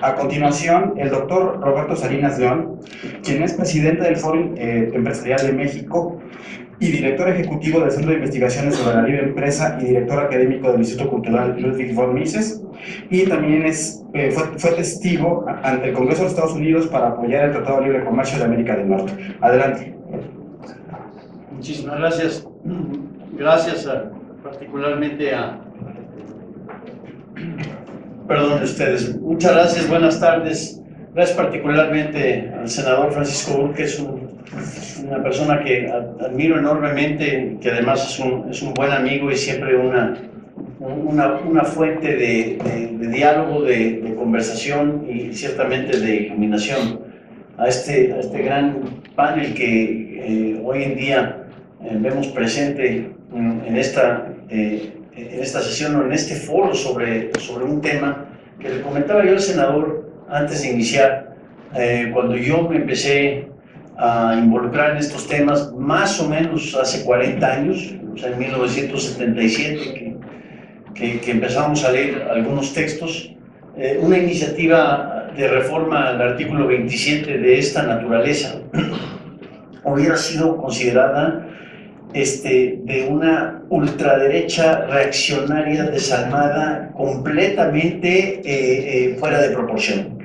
A continuación, el doctor Roberto Salinas León, quien es presidente del Foro Empresarial de México y director ejecutivo del Centro de Investigaciones sobre la Libre Empresa y director académico del Instituto Cultural Ludwig von Mises, y también fue testigo ante el Congreso de los Estados Unidos para apoyar el Tratado de Libre Comercio de América del Norte. Adelante. Muchísimas gracias. Gracias particularmente perdón, ustedes. Muchas gracias, buenas tardes. Gracias particularmente al senador Francisco Burr, que es una persona que admiro enormemente, que además es un buen amigo y siempre una fuente de diálogo, de conversación y ciertamente de iluminación a este gran panel que hoy en día vemos presente en esta sesión o en este foro sobre un tema que le comentaba yo al senador antes de iniciar. Cuando yo me empecé a involucrar en estos temas, más o menos hace 40 años, o sea, en 1977, que empezamos a leer algunos textos, una iniciativa de reforma al artículo 27 de esta naturaleza hubiera sido considerada de una ultraderecha reaccionaria desalmada, completamente fuera de proporción.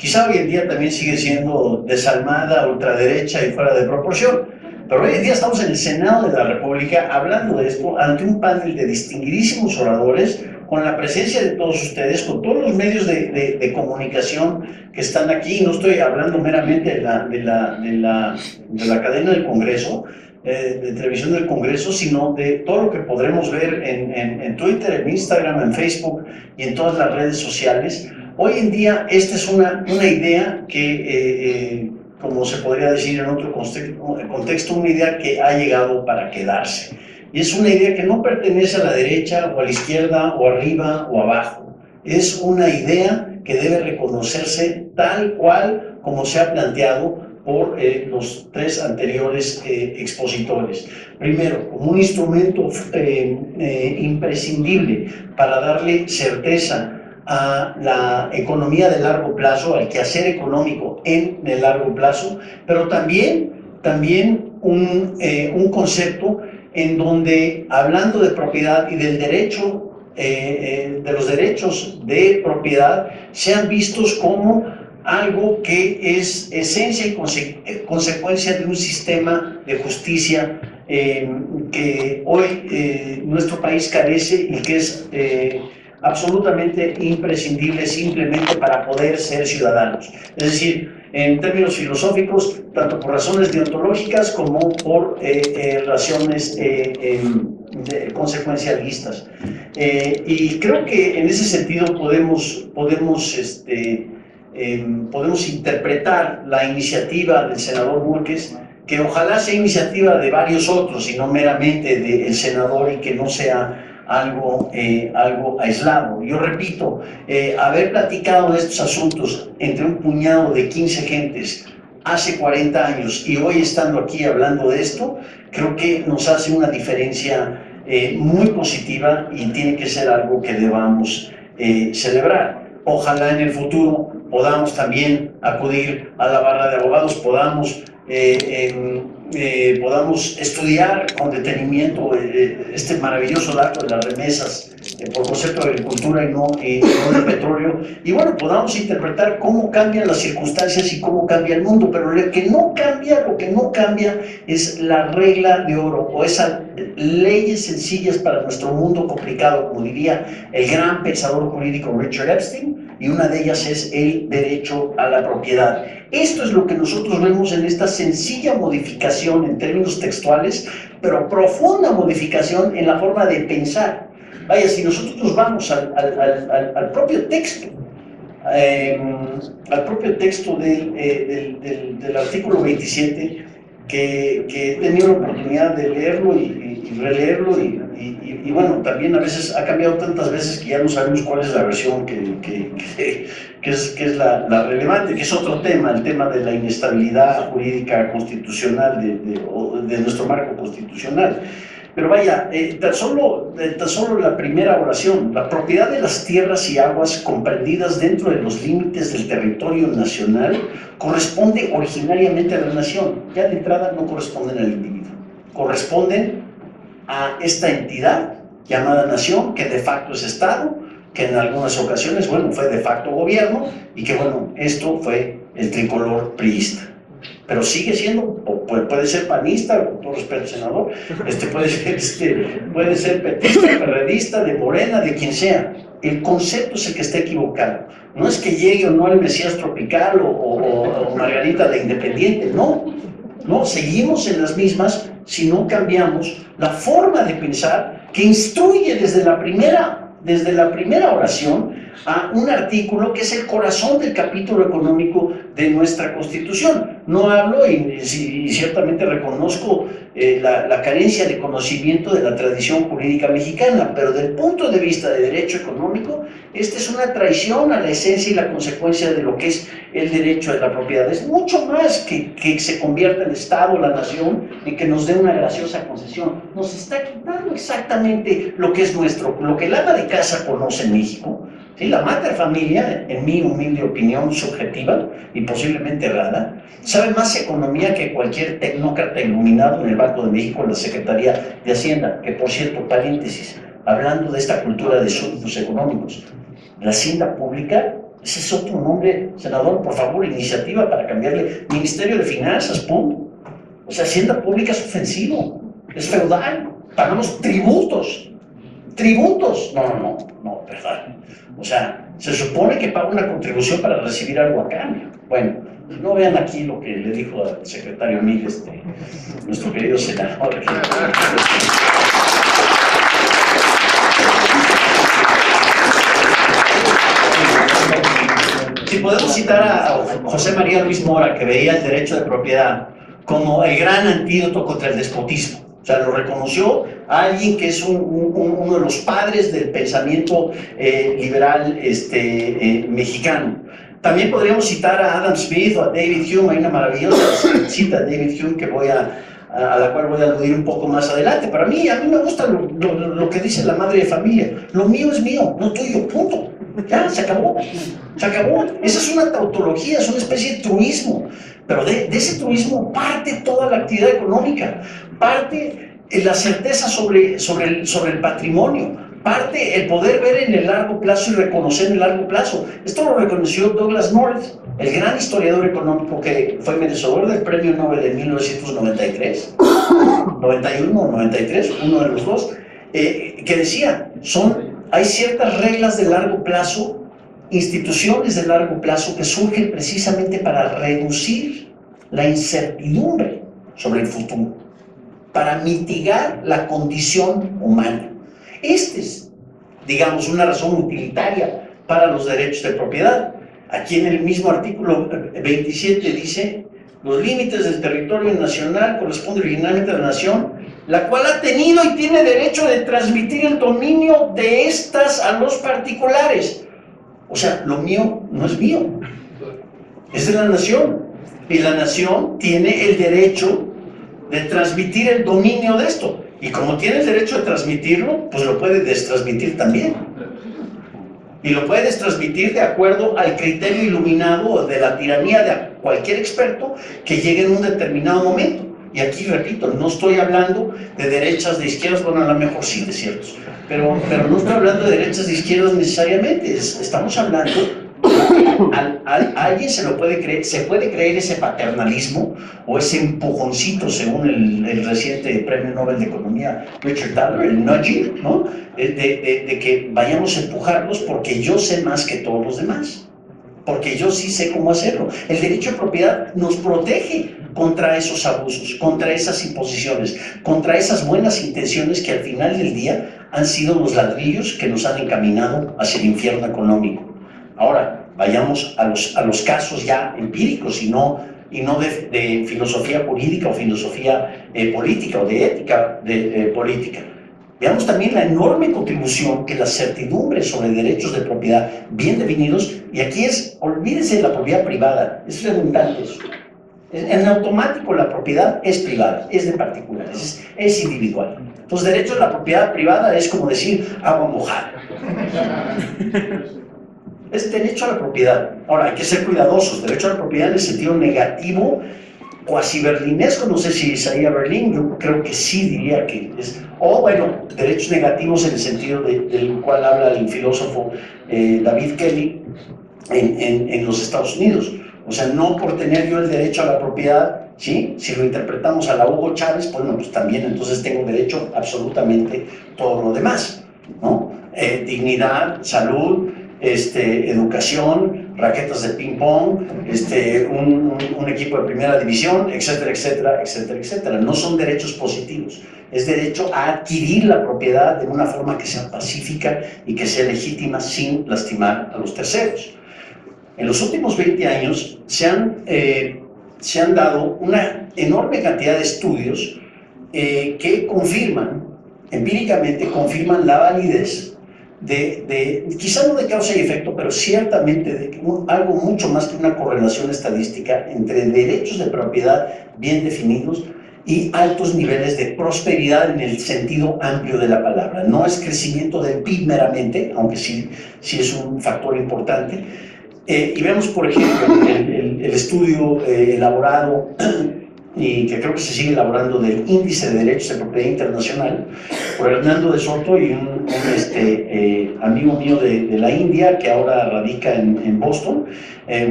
Quizá hoy en día también sigue siendo desalmada, ultraderecha y fuera de proporción. Pero hoy en día estamos en el Senado de la República hablando de esto ante un panel de distinguidísimos oradores, con la presencia de todos ustedes, con todos los medios de comunicación que están aquí. No estoy hablando meramente de la cadena del Congreso, de televisión del Congreso, sino de todo lo que podremos ver en Twitter, en Instagram, en Facebook y en todas las redes sociales. Hoy en día esta es una idea que, como se podría decir en otro contexto, una idea que ha llegado para quedarse. Y es una idea que no pertenece a la derecha o a la izquierda o arriba o abajo. Es una idea que debe reconocerse tal cual como se ha planteado por los tres anteriores expositores. Primero, como un instrumento imprescindible para darle certeza a la economía de largo plazo, al quehacer económico en el largo plazo, pero también un concepto en donde, hablando de propiedad y del derecho, de los derechos de propiedad, sean vistos como algo que es esencia y consecuencia de un sistema de justicia que hoy nuestro país carece y que es absolutamente imprescindible simplemente para poder ser ciudadanos. Es decir, en términos filosóficos, tanto por razones deontológicas como por razones consecuencialistas. Y creo que en ese sentido podemos interpretar la iniciativa del senador Márquez, que ojalá sea iniciativa de varios otros y no meramente del senador, y que no sea algo aislado. Yo repito, haber platicado de estos asuntos entre un puñado de 15 gentes hace 40 años y hoy estando aquí hablando de esto, creo que nos hace una diferencia muy positiva y tiene que ser algo que debamos celebrar. Ojalá en el futuro podamos también acudir a la barra de abogados, podamos estudiar con detenimiento este maravilloso dato de las remesas por concepto de agricultura y no de petróleo, y bueno, podamos interpretar cómo cambian las circunstancias y cómo cambia el mundo, pero lo que no cambia es la regla de oro, o esas leyes sencillas para nuestro mundo complicado, como diría el gran pensador jurídico Richard Epstein, y una de ellas es el derecho a la propiedad. Esto es lo que nosotros vemos en esta sencilla modificación en términos textuales, pero profunda modificación en la forma de pensar. Vaya, si nosotros nos vamos al propio texto, del artículo 27, que he tenido la oportunidad de leerlo y releerlo, y bueno, también a veces ha cambiado tantas veces que ya no sabemos cuál es la versión que es la relevante, que es otro tema, el tema de la inestabilidad jurídica constitucional de nuestro marco constitucional. Pero vaya, tan solo la primera oración: la propiedad de las tierras y aguas comprendidas dentro de los límites del territorio nacional corresponde originariamente a la nación. Ya de entrada no corresponden al individuo, corresponden a esta entidad llamada nación, que de facto es Estado, que en algunas ocasiones, bueno, fue de facto gobierno, y que, bueno, esto fue el tricolor priista. Pero sigue siendo, puede ser panista, con todo respeto, senador, puede ser petista, perredista, de Morena, de quien sea. El concepto es el que está equivocado. No es que llegue o no el Mesías tropical o Margarita la Independiente, no, seguimos en las mismas si no cambiamos la forma de pensar que instruye desde la primera oración a un artículo que es el corazón del capítulo económico de nuestra Constitución. No hablo, y ciertamente reconozco la carencia de conocimiento de la tradición jurídica mexicana, pero del punto de vista de derecho económico, esta es una traición a la esencia y la consecuencia de lo que es el derecho de la propiedad. Es mucho más que se convierta el Estado, la nación, en que nos dé una graciosa concesión. Nos está quitando exactamente lo que es nuestro, lo que el ama de casa conoce en México. ¿Sí? La materfamilia, en mi humilde opinión subjetiva y posiblemente errada, sabe más economía que cualquier tecnócrata iluminado en el Banco de México, en la Secretaría de Hacienda, que, por cierto, paréntesis, hablando de esta cultura de súbditos económicos, la hacienda pública Ese es otro nombre, senador, por favor, iniciativa para cambiarle. Ministerio de Finanzas, punto. O sea, Hacienda Pública es ofensivo, es feudal, pagamos tributos. Tributos. No, ¿verdad? O sea, se supone que paga una contribución para recibir algo a cambio. Bueno, no vean aquí lo que le dijo al secretario Mil, nuestro querido senador. Si podemos citar a José María Luis Mora, que veía el derecho de propiedad como el gran antídoto contra el despotismo. O sea, lo reconoció a alguien que es uno de los padres del pensamiento liberal mexicano. También podríamos citar a Adam Smith o a David Hume. Hay una maravillosa cita de David Hume que a la cual voy a aludir un poco más adelante. Para mí, a mí me gusta lo que dice la madre de familia. Lo mío es mío, no tuyo, punto. Ya, se acabó. Se acabó. Esa es una tautología, es una especie de truismo. Pero de ese truismo parte toda la actividad económica, parte la certeza sobre el patrimonio, parte el poder ver en el largo plazo y reconocer en el largo plazo. Esto lo reconoció Douglas North, el gran historiador económico que fue merecedor del premio Nobel en 1993, 91 o 93, uno de los dos, que decía, hay ciertas reglas de largo plazo, instituciones de largo plazo que surgen precisamente para reducir la incertidumbre sobre el futuro, para mitigar la condición humana. Es, digamos, una razón utilitaria para los derechos de propiedad. Aquí en el mismo artículo 27 dice, los límites del territorio nacional corresponden originalmente a la nación, la cual ha tenido y tiene derecho de transmitir el dominio de estas a los particulares. O sea, lo mío no es mío, es de la nación. Y la nación tiene el derecho de transmitir el dominio de esto. Y como tiene el derecho de transmitirlo, pues lo puede destransmitir también. Y lo puede destransmitir de acuerdo al criterio iluminado de la tiranía de cualquier experto que llegue en un determinado momento. Y aquí, repito, no estoy hablando de derechas, de izquierdas, bueno, a lo mejor sí de ciertos, pero no estoy hablando de derechas, de izquierdas necesariamente. Estamos hablando, a alguien se puede creer ese paternalismo o ese empujoncito, según el reciente premio Nobel de Economía Richard Thaler, el nudging, ¿no? De que vayamos a empujarlos porque yo sé más que todos los demás, porque yo sí sé cómo hacerlo. El derecho de propiedad nos protege contra esos abusos, contra esas imposiciones, contra esas buenas intenciones que al final del día han sido los ladrillos que nos han encaminado hacia el infierno económico. Ahora, vayamos a los casos ya empíricos y no de filosofía jurídica o filosofía política o de ética política. Veamos también la enorme contribución que la certidumbre sobre derechos de propiedad bien definidos, y aquí olvídense de la propiedad privada, es redundante eso. En automático la propiedad es privada, es de particulares, es individual. Entonces, derecho a la propiedad privada es como decir agua mojada. Es derecho a la propiedad. Ahora, hay que ser cuidadosos. Derecho a la propiedad en el sentido negativo, cuasi berlinesco, no sé si Isaiah Berlin, yo creo que sí diría que es. O bueno, derechos negativos en el sentido del cual habla el filósofo David Kelly en los Estados Unidos. O sea, no por tener yo el derecho a la propiedad, ¿sí? Si lo interpretamos a la Hugo Chávez, bueno, pues también entonces tengo derecho absolutamente todo lo demás, ¿no? Dignidad, salud, educación, raquetas de ping pong, un equipo de primera división, etcétera, etcétera, etcétera, etcétera. No son derechos positivos, es derecho a adquirir la propiedad de una forma que sea pacífica y que sea legítima sin lastimar a los terceros. En los últimos 20 años se han dado una enorme cantidad de estudios que empíricamente confirman la validez quizá no de causa y efecto, pero ciertamente de algo mucho más que una correlación estadística entre derechos de propiedad bien definidos y altos niveles de prosperidad en el sentido amplio de la palabra. No es crecimiento del PIB meramente, aunque sí es un factor importante. Y vemos, por ejemplo, el estudio elaborado y que creo que se sigue elaborando, del Índice de Derechos de Propiedad Internacional, por Hernando de Soto y un amigo mío de la India, que ahora radica en Boston,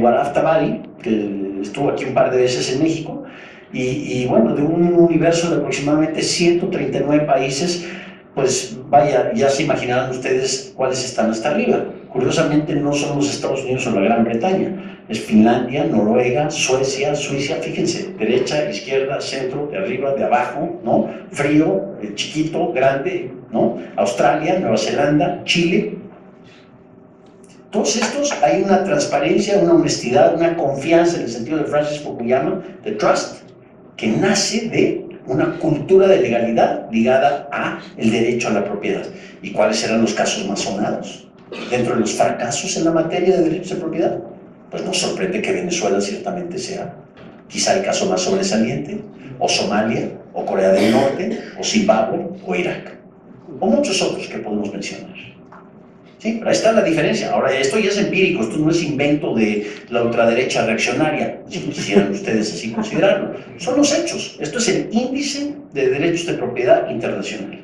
Waraf Tabari, que estuvo aquí un par de veces en México, y bueno, de un universo de aproximadamente 139 países, pues vaya, ya se imaginarán ustedes cuáles están hasta arriba. Curiosamente no son los Estados Unidos o la Gran Bretaña, es Finlandia, Noruega, Suecia, Suiza, fíjense, derecha, izquierda, centro, de arriba, de abajo, ¿no? Frío, chiquito, grande, ¿no? Australia, Nueva Zelanda, Chile. Todos estos hay una transparencia, una honestidad, una confianza en el sentido de Francis Fukuyama, de trust, que nace de una cultura de legalidad ligada a el derecho a la propiedad. ¿Y cuáles serán los casos más sonados dentro de los fracasos en la materia de derechos de propiedad? Pues nos sorprende que Venezuela ciertamente sea quizá el caso más sobresaliente, o Somalia, o Corea del Norte, o Zimbabue, o Irak, o muchos otros que podemos mencionar. ¿Sí? Pero ahí está la diferencia. Ahora, esto ya es empírico, esto no es invento de la ultraderecha reaccionaria, si quisieran ustedes así considerarlo. Son los hechos. Esto es el Índice de Derechos de Propiedad Internacional.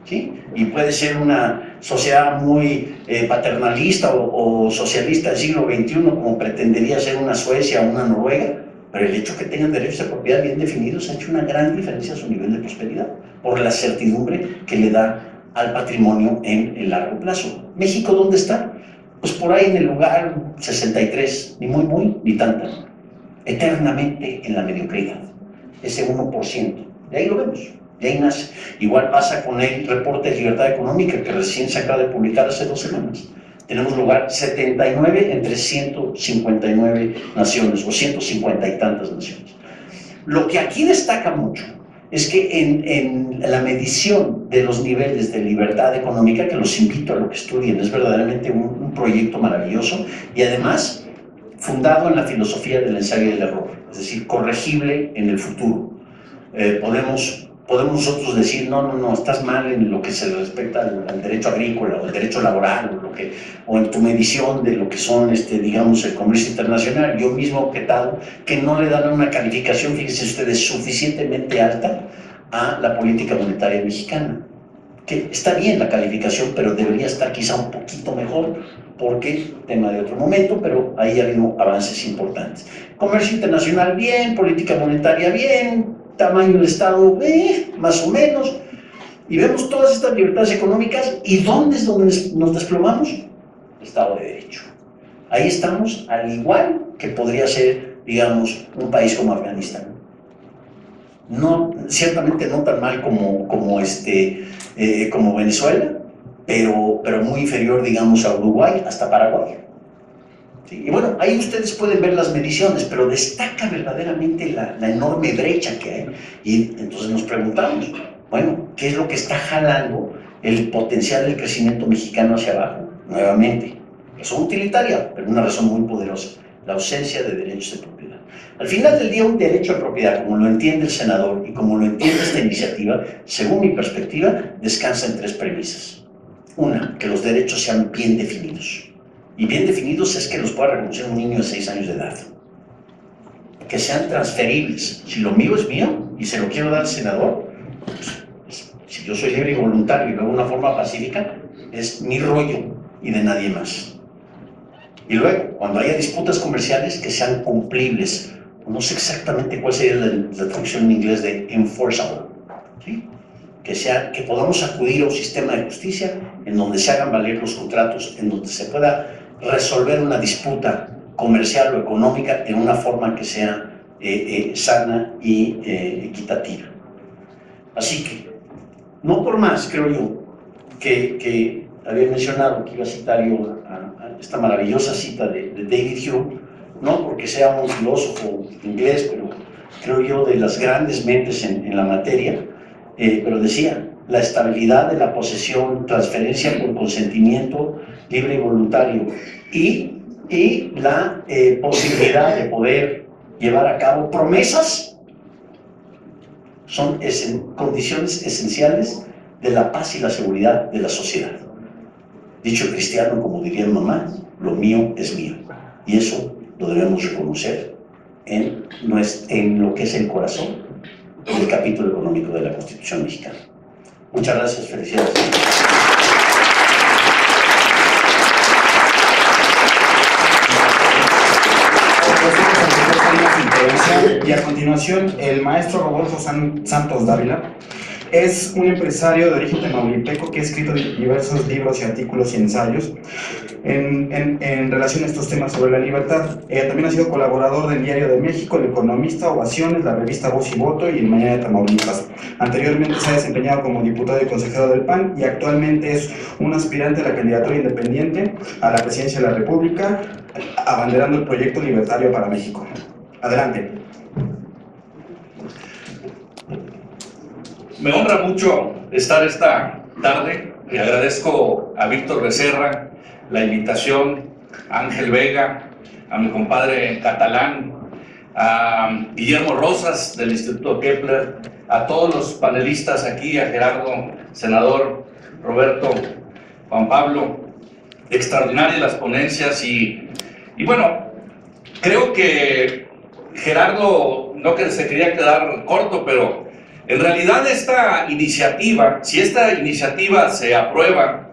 ¿Sí? Y puede ser una sociedad muy paternalista o socialista del siglo XXI, como pretendería ser una Suecia o una Noruega, pero el hecho que tengan derechos de propiedad bien definidos ha hecho una gran diferencia a su nivel de prosperidad, por la certidumbre que le da al patrimonio en el largo plazo. ¿México dónde está? Pues por ahí en el lugar 63, ni muy, ni tanta, eternamente en la mediocridad, ese 1%, de ahí lo vemos. De ahí nace. Igual pasa con el reporte de libertad económica que recién se acaba de publicar hace 2 semanas. Tenemos lugar 79 entre 159 naciones, o 150 y tantas naciones. Lo que aquí destaca mucho es que en la medición de los niveles de libertad económica, que los invito a lo que estudien, es verdaderamente un proyecto maravilloso y además fundado en la filosofía del ensayo y del error, es decir, corregible en el futuro. Podemos nosotros decir, no, estás mal en lo que se respecta al derecho agrícola o el derecho laboral o en tu medición de lo que son, digamos, el comercio internacional. Yo mismo he objetado que no le dan una calificación, fíjense ustedes, suficientemente alta a la política monetaria mexicana. Que está bien la calificación, pero debería estar quizá un poquito mejor, porque tema de otro momento, pero ahí ha habido avances importantes. Comercio internacional bien, política monetaria bien, tamaño del Estado, más o menos, y vemos todas estas libertades económicas, ¿y dónde es donde nos desplomamos? Estado de Derecho. Ahí estamos, al igual que podría ser, digamos, un país como Afganistán. No, ciertamente no tan mal como Venezuela, pero muy inferior, digamos, a Uruguay, hasta Paraguay. ¿Sí? Y bueno, ahí ustedes pueden ver las mediciones, pero destaca verdaderamente la enorme brecha que hay. Y entonces nos preguntamos, bueno, ¿qué es lo que está jalando el potencial del crecimiento mexicano hacia abajo? Nuevamente, razón utilitaria, pero una razón muy poderosa, la ausencia de derechos de propiedad. Al final del día, un derecho de propiedad, como lo entiende el senador y como lo entiende esta iniciativa, según mi perspectiva, descansa en 3 premisas. Una, que los derechos sean bien definidos. Y bien definidos es que los pueda reconocer un niño de 6 años de edad. Que sean transferibles. Si lo mío es mío y se lo quiero dar al senador, pues, si yo soy libre y voluntario y lo hago de una forma pacífica, es mi rollo y de nadie más. Y luego, cuando haya disputas comerciales, que sean cumplibles. No sé exactamente cuál sería la traducción en inglés de enforceable. ¿Sí? Que podamos acudir a un sistema de justicia en donde se hagan valer los contratos, en donde se pueda resolver una disputa comercial o económica en una forma que sea sana y equitativa. Así que, no por más, creo yo, que había mencionado que iba a citar yo a esta maravillosa cita de David Hume, no porque sea un filósofo inglés, pero creo yo de las grandes mentes en la materia, pero decía, la estabilidad de la posesión, transferencia por consentimiento libre y voluntario y la posibilidad de poder llevar a cabo promesas son condiciones esenciales de la paz y la seguridad de la sociedad. Dicho cristiano, como diría mamá, lo mío es mío, y eso lo debemos reconocer en lo que es el corazón del capítulo económico de la Constitución mexicana. Muchas gracias, felicidades. Y a continuación, el maestro Rodolfo Santos Dávila es un empresario de origen tamaulipeco que ha escrito diversos libros y artículos y ensayos en relación a estos temas sobre la libertad. También ha sido colaborador del Diario de México, El Economista, Ovaciones, la revista Voz y Voto y el Mañana de Tamaulipas. Anteriormente se ha desempeñado como diputado y consejero del PAN y actualmente es un aspirante a la candidatura independiente a la presidencia de la República, abanderando el proyecto libertario para México. Adelante. Me honra mucho estar esta tarde y agradezco a Víctor Becerra la invitación, a Ángel Vega, a mi compadre Catalán, a Guillermo Rosas del Instituto Kepler, a todos los panelistas aquí, a Gerardo, senador, Roberto, Juan Pablo. Extraordinarias las ponencias y bueno, creo que Gerardo no que se quería quedar corto, pero en realidad esta iniciativa, si esta iniciativa se aprueba,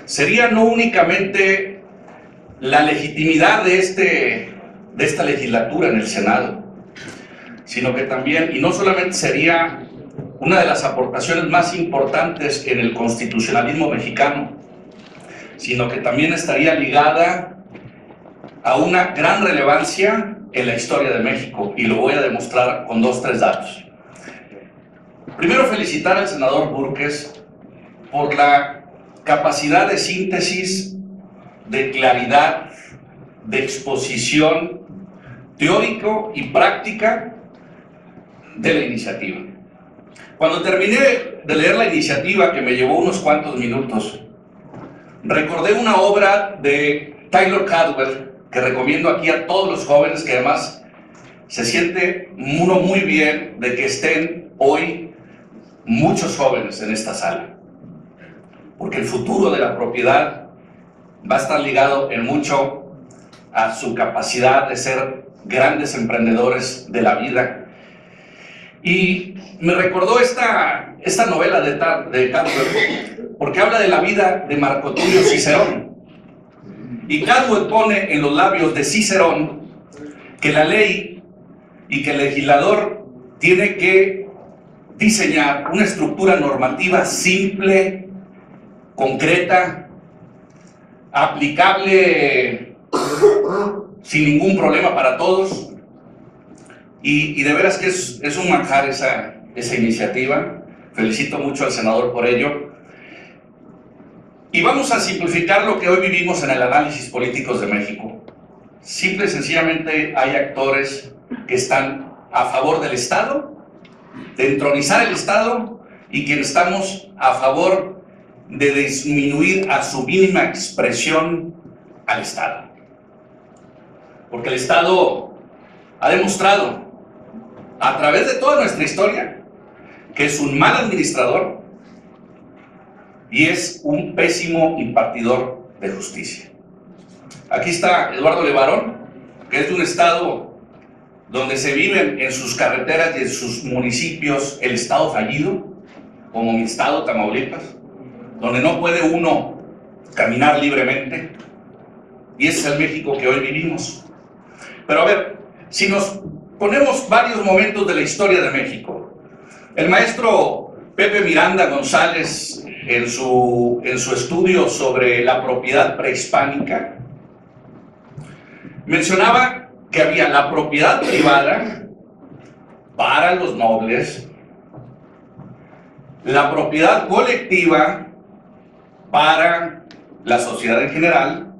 sería no únicamente la legitimidad de esta legislatura en el Senado, sino que también, y no solamente sería una de las aportaciones más importantes en el constitucionalismo mexicano, sino que también estaría ligada a una gran relevancia en la historia de México, y lo voy a demostrar con 2 o 3 datos. Primero, felicitar al senador Búrquez por la capacidad de síntesis, de claridad, de exposición teórico y práctica de la iniciativa. Cuando terminé de leer la iniciativa, que me llevó unos cuantos minutos, recordé una obra de Taylor Caldwell, que recomiendo aquí a todos los jóvenes, que además se siente uno muy bien de que estén hoy muchos jóvenes en esta sala, porque el futuro de la propiedad va a estar ligado en mucho a su capacidad de ser grandes emprendedores de la vida. Y me recordó esta novela de Caldwell, porque habla de la vida de Marco Tulio Cicerón. Y Caldwell pone en los labios de Cicerón que la ley y que el legislador tiene que diseñar una estructura normativa simple, concreta, aplicable sin ningún problema para todos. Y de veras que es un manjar esa iniciativa. Felicito mucho al senador por ello. Y vamos a simplificar lo que hoy vivimos en el análisis políticos de México. Simple y sencillamente hay actores que están a favor del Estado, de entronizar el Estado, y quienes estamos a favor de disminuir a su mínima expresión al Estado. Porque el Estado ha demostrado a través de toda nuestra historia que es un mal administrador y es un pésimo impartidor de justicia. Aquí está Eduardo Levarón, que es de un estado donde se viven en sus carreteras y en sus municipios el estado fallido, como mi estado, Tamaulipas, donde no puede uno caminar libremente, y ese es el México que hoy vivimos. Pero a ver, si nos ponemos varios momentos de la historia de México, el maestro Pepe Miranda González, en su estudio sobre la propiedad prehispánica, mencionaba que había la propiedad privada para los nobles, la propiedad colectiva para la sociedad en general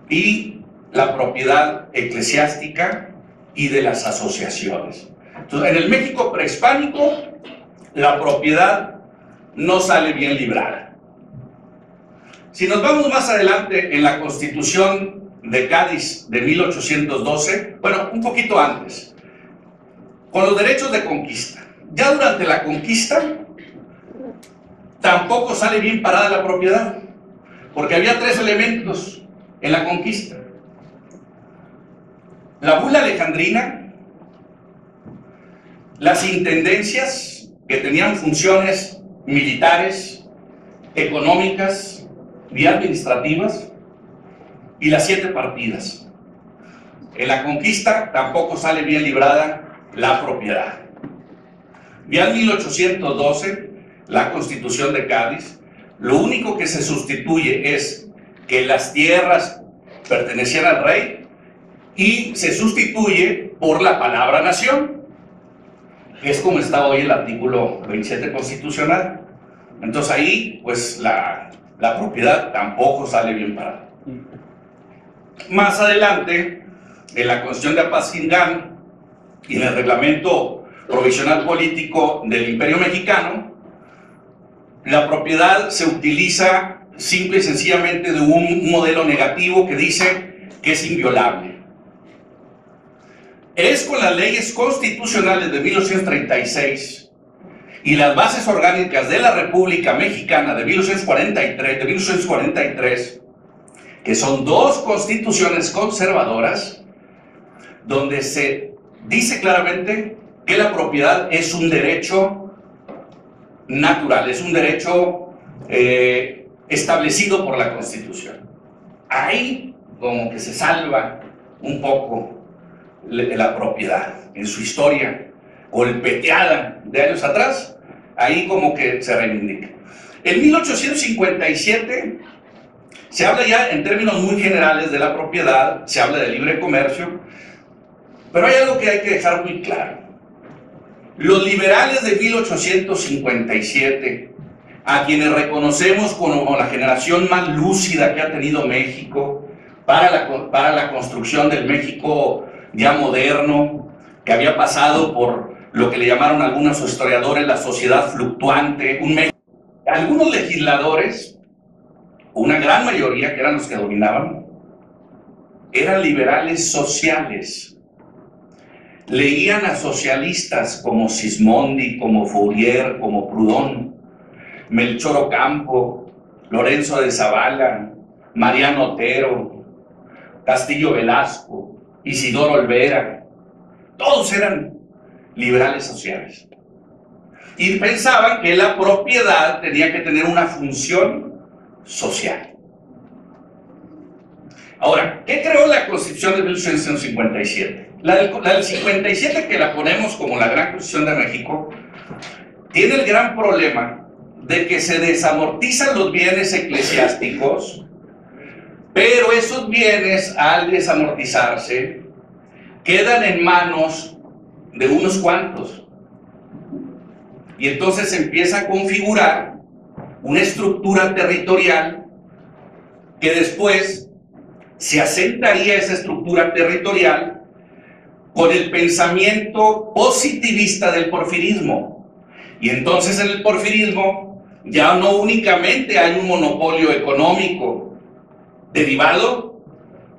y la propiedad eclesiástica y de las asociaciones. Entonces, en el México prehispánico, la propiedad no sale bien librada. Si nos vamos más adelante en la Constitución de Cádiz de 1812, bueno, un poquito antes, con los derechos de conquista. Ya durante la conquista tampoco sale bien parada la propiedad, porque había 3 elementos en la conquista: la bula alejandrina, las intendencias, que tenían funciones militares, económicas y administrativas, y las 7 partidas. En la conquista tampoco sale bien librada la propiedad. Ya en 1812, la Constitución de Cádiz, lo único que se sustituye es que las tierras pertenecían al rey y se sustituye por la palabra nación, que es como está hoy el artículo 27 constitucional. Entonces ahí, pues la propiedad tampoco sale bien parada. Más adelante, en la Constitución de Apatzingán y en el Reglamento Provisional Político del Imperio Mexicano, la propiedad se utiliza simple y sencillamente de un modelo negativo que dice que es inviolable. Es con las leyes constitucionales de 1836 y las bases orgánicas de la República Mexicana de 1943, que son 2 constituciones conservadoras, donde se dice claramente que la propiedad es un derecho natural, es un derecho establecido por la Constitución. Ahí como que se salva un poco la propiedad en su historia golpeteada de años atrás, ahí como que se reivindica. En 1857 se habla ya en términos muy generales de la propiedad, se habla de libre comercio, pero hay algo que hay que dejar muy claro. Los liberales de 1857, a quienes reconocemos como la generación más lúcida que ha tenido México para la construcción del México ya moderno, que había pasado por lo que le llamaron algunos historiadores la sociedad fluctuante, un México. Algunos legisladores, una gran mayoría, que eran los que dominaban, eran liberales sociales. Leían a socialistas como Sismondi, como Fourier, como Proudhon, Melchor Ocampo, Lorenzo de Zavala, Mariano Otero, Castillo Velasco, Isidoro Olvera. Todos eran liberales sociales. Y pensaban que la propiedad tenía que tener una función social. Ahora, ¿qué creó la Constitución de 1857? La del 57, que la ponemos como la Gran Constitución de México, tiene el gran problema de que se desamortizan los bienes eclesiásticos, pero esos bienes, al desamortizarse, quedan en manos de unos cuantos. Y entonces se empieza a configurar una estructura territorial que después se asentaría esa estructura territorial con el pensamiento positivista del porfirismo. Y entonces en el porfirismo ya no únicamente hay un monopolio económico derivado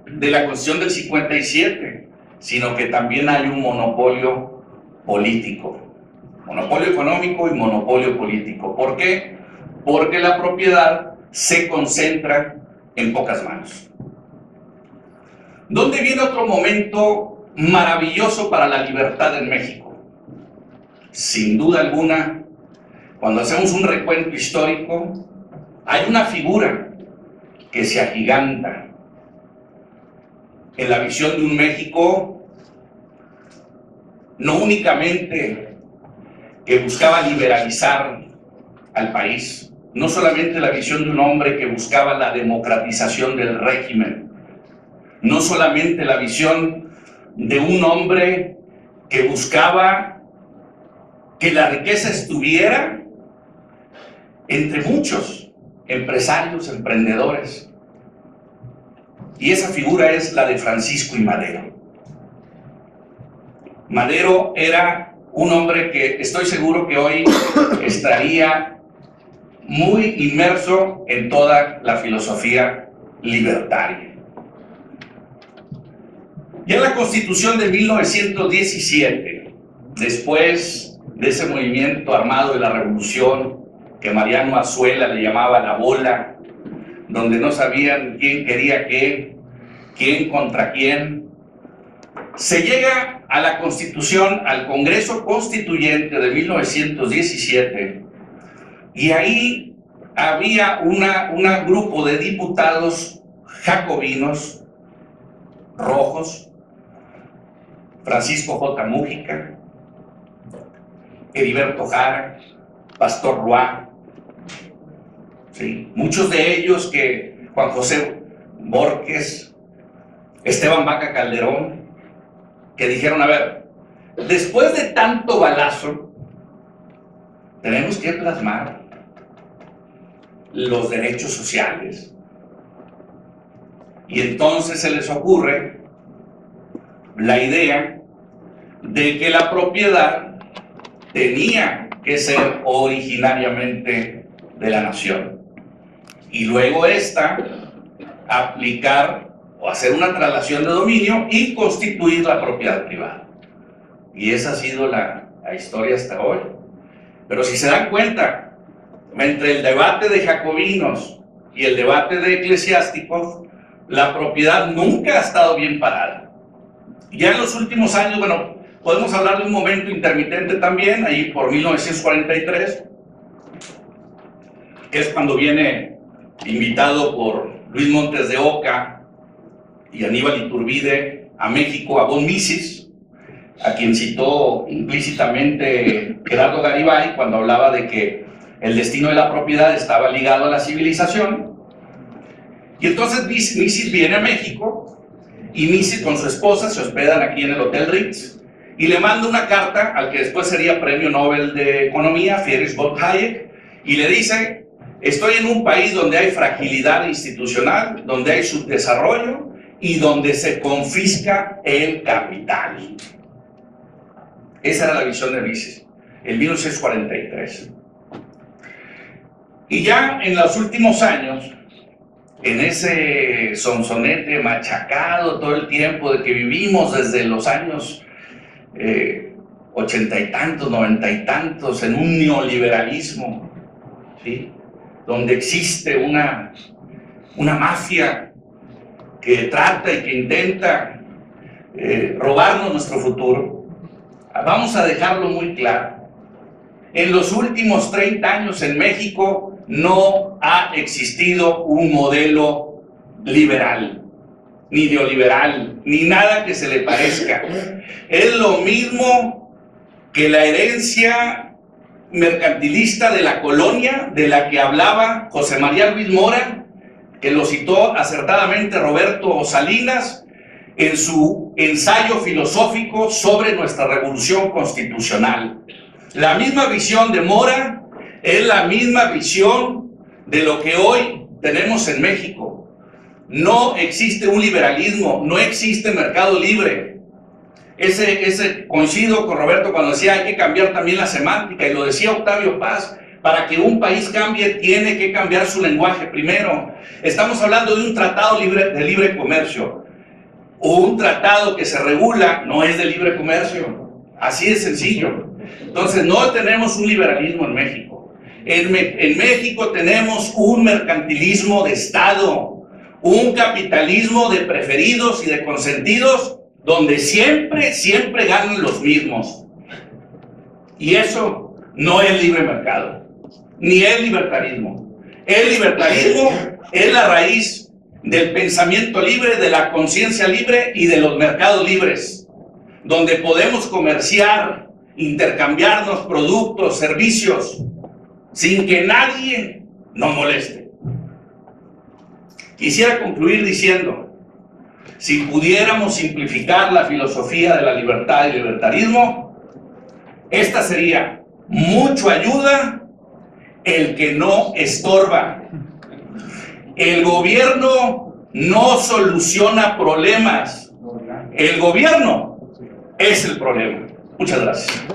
de la Constitución del 57, sino que también hay un monopolio político. Monopolio económico y monopolio político. ¿Por qué? Porque la propiedad se concentra en pocas manos. ¿Dónde viene otro momento maravilloso para la libertad en México? Sin duda alguna, cuando hacemos un recuento histórico, hay una figura que se agiganta en la visión de un México no únicamente que buscaba liberalizar al país, no solamente la visión de un hombre que buscaba la democratización del régimen, no solamente la visión de un hombre que buscaba que la riqueza estuviera entre muchos empresarios, emprendedores. Y esa figura es la de Francisco I. Madero. Madero era un hombre que estoy seguro que hoy estaría muy inmerso en toda la filosofía libertaria. Ya en la Constitución de 1917, después de ese movimiento armado de la Revolución, que Mariano Azuela le llamaba la bola, donde no sabían quién quería qué, quién contra quién, Se llega a la Constitución, al Congreso Constituyente de 1917, y ahí había un grupo de diputados jacobinos, rojos, Francisco J. Mújica, Heriberto Jara, Pastor Roa, ¿sí? Muchos de ellos que Juan José Borges, Esteban Vaca Calderón, que dijeron, a ver, después de tanto balazo, tenemos que plasmar los derechos sociales. Y entonces se les ocurre la idea de que la propiedad tenía que ser originariamente de la nación. Y luego esta, aplicar o hacer una traslación de dominio y constituir la propiedad privada. Y esa ha sido la historia hasta hoy. Pero si se dan cuenta, entre el debate de jacobinos y el debate de eclesiásticos, la propiedad nunca ha estado bien parada. Ya en los últimos años, bueno, podemos hablar de un momento intermitente también, ahí por 1943, que es cuando viene invitado por Luis Montes de Oca y Aníbal Iturbide a México, a Von Mises, a quien citó implícitamente Gerardo Garibay cuando hablaba de que el destino de la propiedad estaba ligado a la civilización. Y entonces Mises viene a México, y Mises con su esposa se hospedan aquí en el Hotel Ritz, y le manda una carta al que después sería Premio Nobel de Economía, Friedrich von Hayek, y le dice: estoy en un país donde hay fragilidad institucional, donde hay subdesarrollo y donde se confisca el capital. Esa era la visión de Mises, en 1943. Y ya en los últimos años, en ese sonsonete machacado todo el tiempo de que vivimos desde los años 80 y tantos, 90 y tantos, en un neoliberalismo, ¿sí?, donde existe una mafia que trata y que intenta robarnos nuestro futuro. Vamos a dejarlo muy claro. En los últimos 30 años en México no ha existido un modelo liberal, ni neoliberal, ni nada que se le parezca. Es lo mismo que la herencia mercantilista de la colonia de la que hablaba José María Luis Mora, que lo citó acertadamente Roberto Salinas en su ensayo filosófico sobre nuestra revolución constitucional. La misma visión de Mora es la misma visión de lo que hoy tenemos en México. No existe un liberalismo, no existe mercado libre. Coincido con Roberto cuando decía hay que cambiar también la semántica, y lo decía Octavio Paz: para que un país cambie tiene que cambiar su lenguaje primero. Estamos hablando de un tratado de libre comercio. Un tratado que se regula no es de libre comercio. Así de sencillo. Entonces no tenemos un liberalismo en México. En México tenemos un mercantilismo de Estado, un capitalismo de preferidos y de consentidos, donde siempre ganan los mismos. Y eso no es libre mercado, ni es libertarismo. El libertarismo es la raíz del pensamiento libre, de la conciencia libre y de los mercados libres, donde podemos comerciar, intercambiarnos productos, servicios, sin que nadie nos moleste. Quisiera concluir diciendo: si pudiéramos simplificar la filosofía de la libertad y el libertarismo, esta sería: mucho ayuda el que no estorba. El gobierno no soluciona problemas, el gobierno es el problema. Muchas gracias.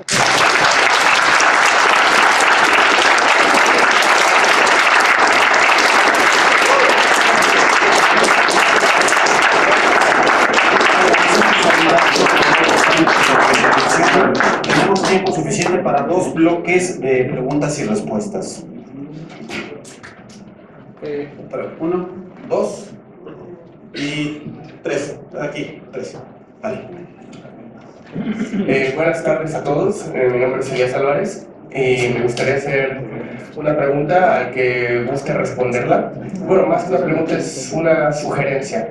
Tenemos tiempo suficiente para 2 bloques de preguntas y respuestas. 1, 2 y 3. Aquí, 3. Vale. Buenas tardes a todos, mi nombre es Elías Álvarez y me gustaría hacer una pregunta al que busque responderla. Bueno, más que una pregunta es una sugerencia.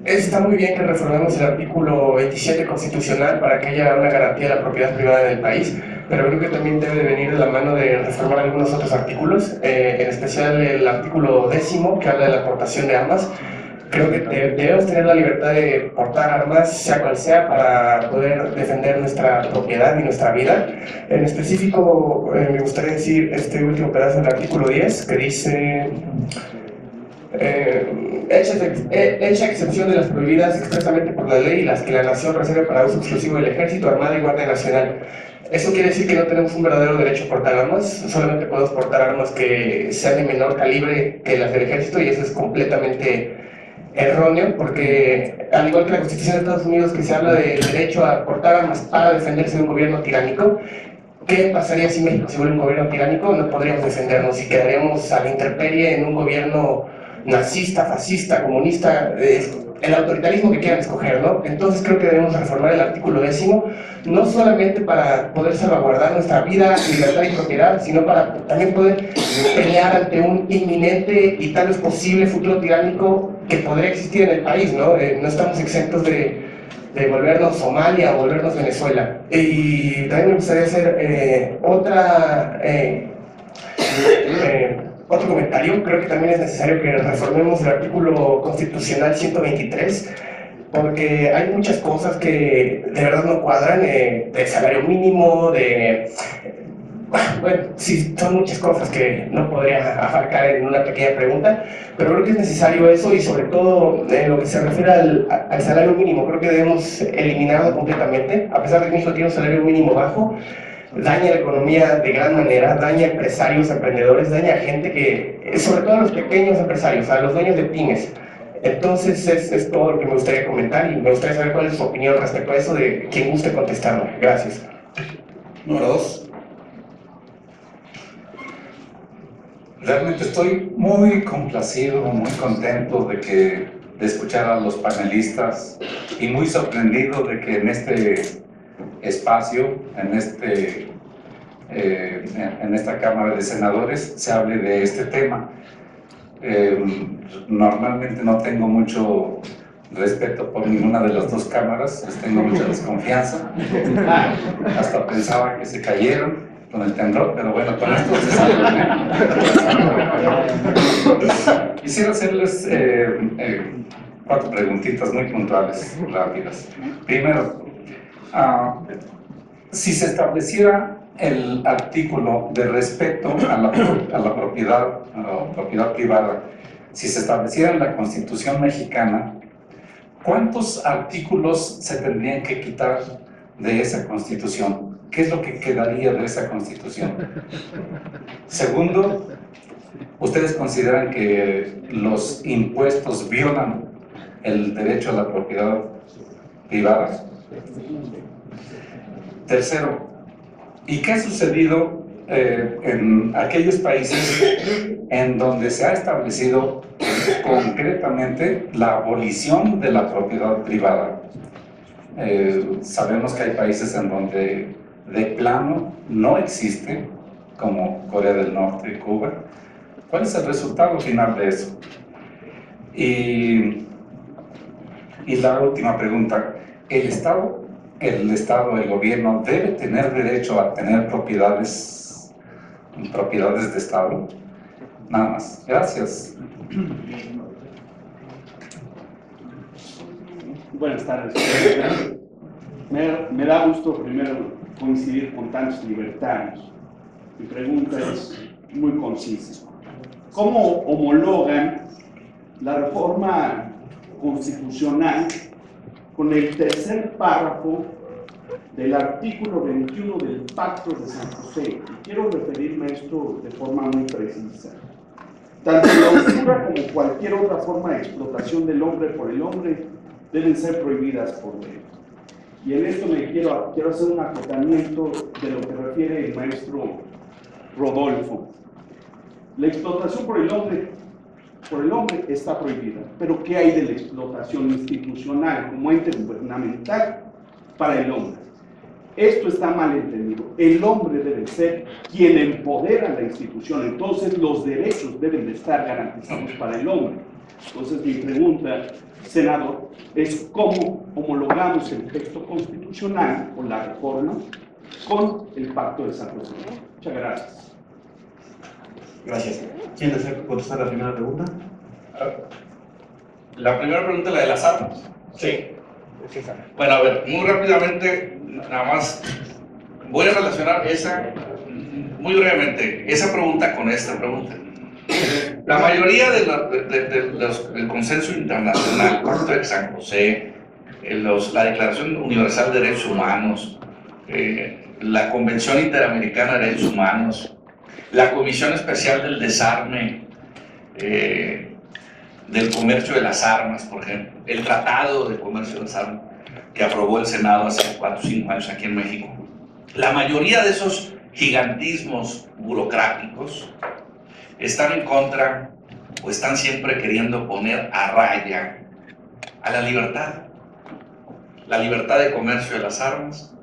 Está muy bien que reformemos el artículo 27 constitucional para que haya una garantía de la propiedad privada en el país, pero creo que también debe de venir de la mano de reformar algunos otros artículos, en especial el artículo 10 que habla de la aportación de armas. Creo que debemos tener la libertad de portar armas, sea cual sea, para poder defender nuestra propiedad y nuestra vida. En específico, me gustaría decir este último pedazo del artículo 10, que dice: hecha excepción de las prohibidas expresamente por la ley y las que la nación reserve para uso exclusivo del Ejército, Armada y Guardia Nacional. Eso quiere decir que no tenemos un verdadero derecho a portar armas, solamente podemos portar armas que sean de menor calibre que las del Ejército, y eso es completamente erróneo, porque al igual que la Constitución de Estados Unidos, que se habla del derecho a portar armas para defenderse de un gobierno tiránico, ¿qué pasaría si México se vuelve un gobierno tiránico? No podríamos defendernos y quedaríamos a la intemperie en un gobierno nazista, fascista, comunista, el autoritarismo que quieran escoger, ¿no? Entonces creo que debemos reformar el artículo 10, no solamente para poder salvaguardar nuestra vida, libertad y propiedad, sino para también poder pelear ante un inminente y tal vez posible futuro tiránico que podría existir en el país, ¿no? No estamos exentos de volvernos Somalia o volvernos Venezuela. Y también me gustaría hacer otro comentario. Creo que también es necesario que reformemos el artículo constitucional 123, porque hay muchas cosas que de verdad no cuadran, de salario mínimo, bueno, sí, son muchas cosas que no podría abarcar en una pequeña pregunta, pero creo que es necesario eso, y sobre todo en lo que se refiere al salario mínimo. Creo que debemos eliminarlo completamente. A pesar de que México tiene un salario mínimo bajo, daña la economía de gran manera, daña a empresarios, a emprendedores, daña a gente que, sobre todo a los pequeños empresarios, a los dueños de pymes. Entonces es todo lo que me gustaría comentar, y me gustaría saber cuál es su opinión respecto a eso, de quien guste contestarme. Gracias. Número 2. Realmente estoy muy complacido, muy contento de escuchar a los panelistas, y muy sorprendido de que en este espacio, en esta Cámara de Senadores, se hable de este tema. Normalmente no tengo mucho respeto por ninguna de las dos cámaras, les tengo mucha desconfianza. Hasta pensaba que se cayeron con el temblor, pero bueno, con esto se salvan, ¿eh? Quisiera hacerles 4 preguntitas muy puntuales, rápidas. Primero, si se estableciera el artículo de respeto a la propiedad privada, si se estableciera en la Constitución mexicana, ¿cuántos artículos se tendrían que quitar de esa Constitución? ¿Qué es lo que quedaría de esa Constitución? Segundo, ¿ustedes consideran que los impuestos violan el derecho a la propiedad privada? Tercero, ¿y qué ha sucedido en aquellos países en donde se ha establecido concretamente la abolición de la propiedad privada? Sabemos que hay países en donde de plano no existe, como Corea del Norte y Cuba. ¿Cuál es el resultado final de eso? Y la última pregunta: ¿el Estado, el gobierno, debe tener derecho a tener propiedades de Estado? Nada más. Gracias. Buenas tardes. Me da gusto primero coincidir con tantos libertarios. Mi pregunta es muy concisa. ¿Cómo homologan la reforma constitucional con el tercer párrafo del artículo 21 del Pacto de San José? Y quiero referirme a esto de forma muy precisa. Tanto la usura como cualquier otra forma de explotación del hombre por el hombre deben ser prohibidas por ley. Y en esto quiero hacer un acotamiento de lo que refiere el maestro Rodolfo. La explotación por el hombre por el hombre está prohibida. Pero ¿qué hay de la explotación institucional como ente gubernamental para el hombre? Esto está mal entendido. El hombre debe ser quien empodera la institución, entonces los derechos deben de estar garantizados para el hombre. Entonces mi pregunta, senador, es cómo homologamos el texto constitucional o la reforma con el Pacto de San José. Muchas gracias. Gracias. ¿Quién desea contestar la primera pregunta? La primera pregunta, la de las armas. Sí. Bueno, a ver, muy rápidamente, nada más, voy a relacionar muy brevemente, esa pregunta con esta pregunta. La mayoría del consenso internacional, el Pacto de San José, la Declaración Universal de Derechos Humanos, la Convención Interamericana de Derechos Humanos, la Comisión Especial del Desarme, del Comercio de las Armas, por ejemplo, el Tratado de Comercio de las Armas que aprobó el Senado hace 4 o 5 años aquí en México. La mayoría de esos gigantismos burocráticos están en contra o están siempre queriendo poner a raya a la libertad de comercio de las armas,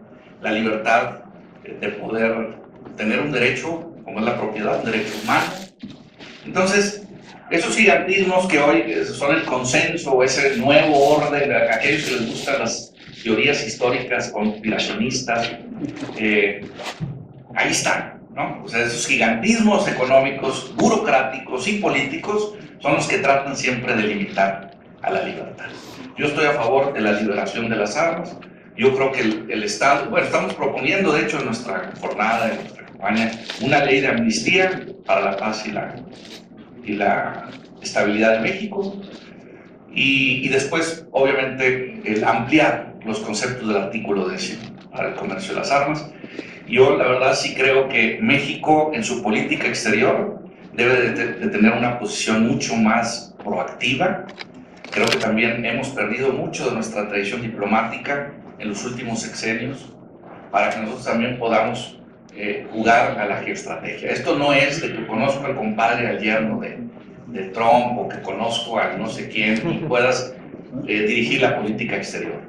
la libertad de poder tener un derecho como es la propiedad, un derecho humano. Entonces, esos gigantismos que hoy son el consenso o ese nuevo orden, a aquellos que les gustan las teorías históricas conspiracionistas, ahí están, ¿no? O sea, esos gigantismos económicos, burocráticos y políticos son los que tratan siempre de limitar a la libertad. Yo estoy a favor de la liberación de las armas. Yo creo que el Estado, bueno, estamos proponiendo, de hecho, en nuestra jornada, en nuestra campaña, una ley de amnistía para la paz y la estabilidad de México. Y después, obviamente, el ampliar los conceptos del artículo 10 para el comercio de las armas. Yo, la verdad, sí creo que México, en su política exterior, debe de tener una posición mucho más proactiva. Creo que también hemos perdido mucho de nuestra tradición diplomática en los últimos sexenios para que nosotros también podamos jugar a la geoestrategia. Esto no es de que conozco al compadre, al yerno de Trump o que conozco a no sé quién y puedas dirigir la política exterior.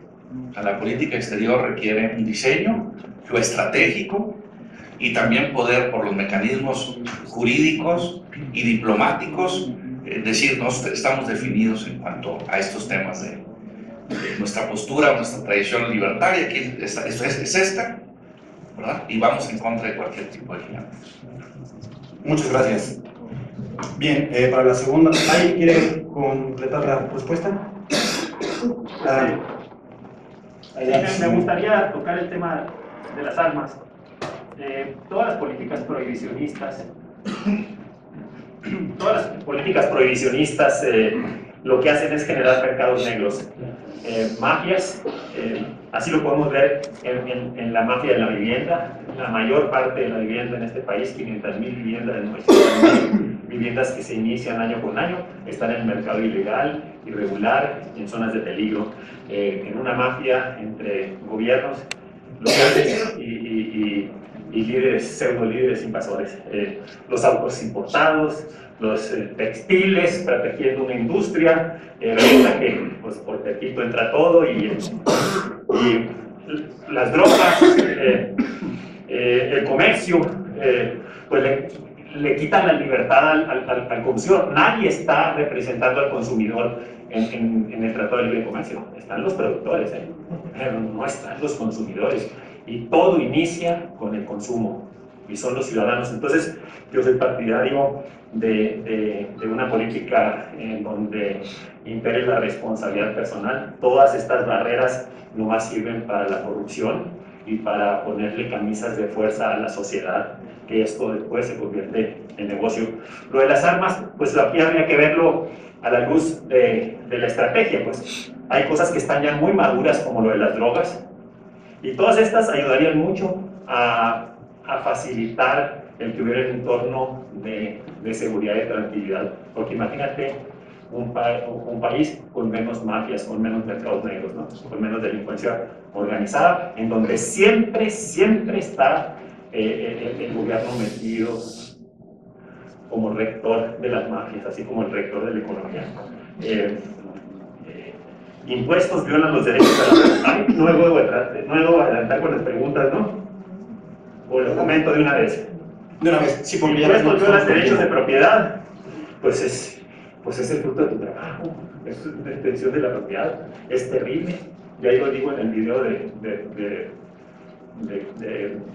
O sea, la política exterior requiere un diseño geoestratégico y también poder, por los mecanismos jurídicos y diplomáticos, decir, no estamos definidos en cuanto a estos temas de nuestra postura, nuestra tradición libertaria, que es esta, ¿verdad? Y vamos en contra de cualquier tipo de gigantes. Muchas gracias. Bien, para la segunda, ¿alguien quiere completar la respuesta? Me gustaría tocar el tema de las armas. Todas las políticas prohibicionistas lo que hacen es generar mercados negros, mafias, así lo podemos ver en la mafia de la vivienda. La mayor parte de la vivienda en este país, 500.000 viviendas, 900.000 viviendas que se inician año con año, están en el mercado ilegal, irregular, en zonas de peligro, en una mafia entre gobiernos locales y líderes, pseudo líderes invasores. Los autos importados, los textiles, protegiendo una industria, resulta que pues, por Tepito entra todo y las drogas, el comercio, pues le quitan la libertad al consumidor. Nadie está representando al consumidor en el Tratado de Libre Comercio. Están los productores, no están los consumidores. Y todo inicia con el consumo, y son los ciudadanos. Entonces, yo soy partidario de una política en donde impere la responsabilidad personal. Todas estas barreras nomás sirven para la corrupción y para ponerle camisas de fuerza a la sociedad, que esto después se convierte en negocio. Lo de las armas, pues aquí habría que verlo a la luz de la estrategia. Pues hay cosas que están ya muy maduras, como lo de las drogas, y todas estas ayudarían mucho a facilitar el que hubiera un entorno de seguridad y tranquilidad. Porque imagínate un país con menos mafias, con menos mercados negros, ¿no? Con menos delincuencia organizada, en donde siempre está el gobierno metido como rector de las mafias, así como el rector de la economía. Impuestos violan los derechos de la persona. No debo adelantar con las preguntas, ¿no? O lo comento de una vez. De una vez, sí, porque ya Impuestos violan los derechos de propiedad. Pues es el fruto de tu trabajo, es la extensión de la propiedad. Es terrible. Ya lo digo en el video de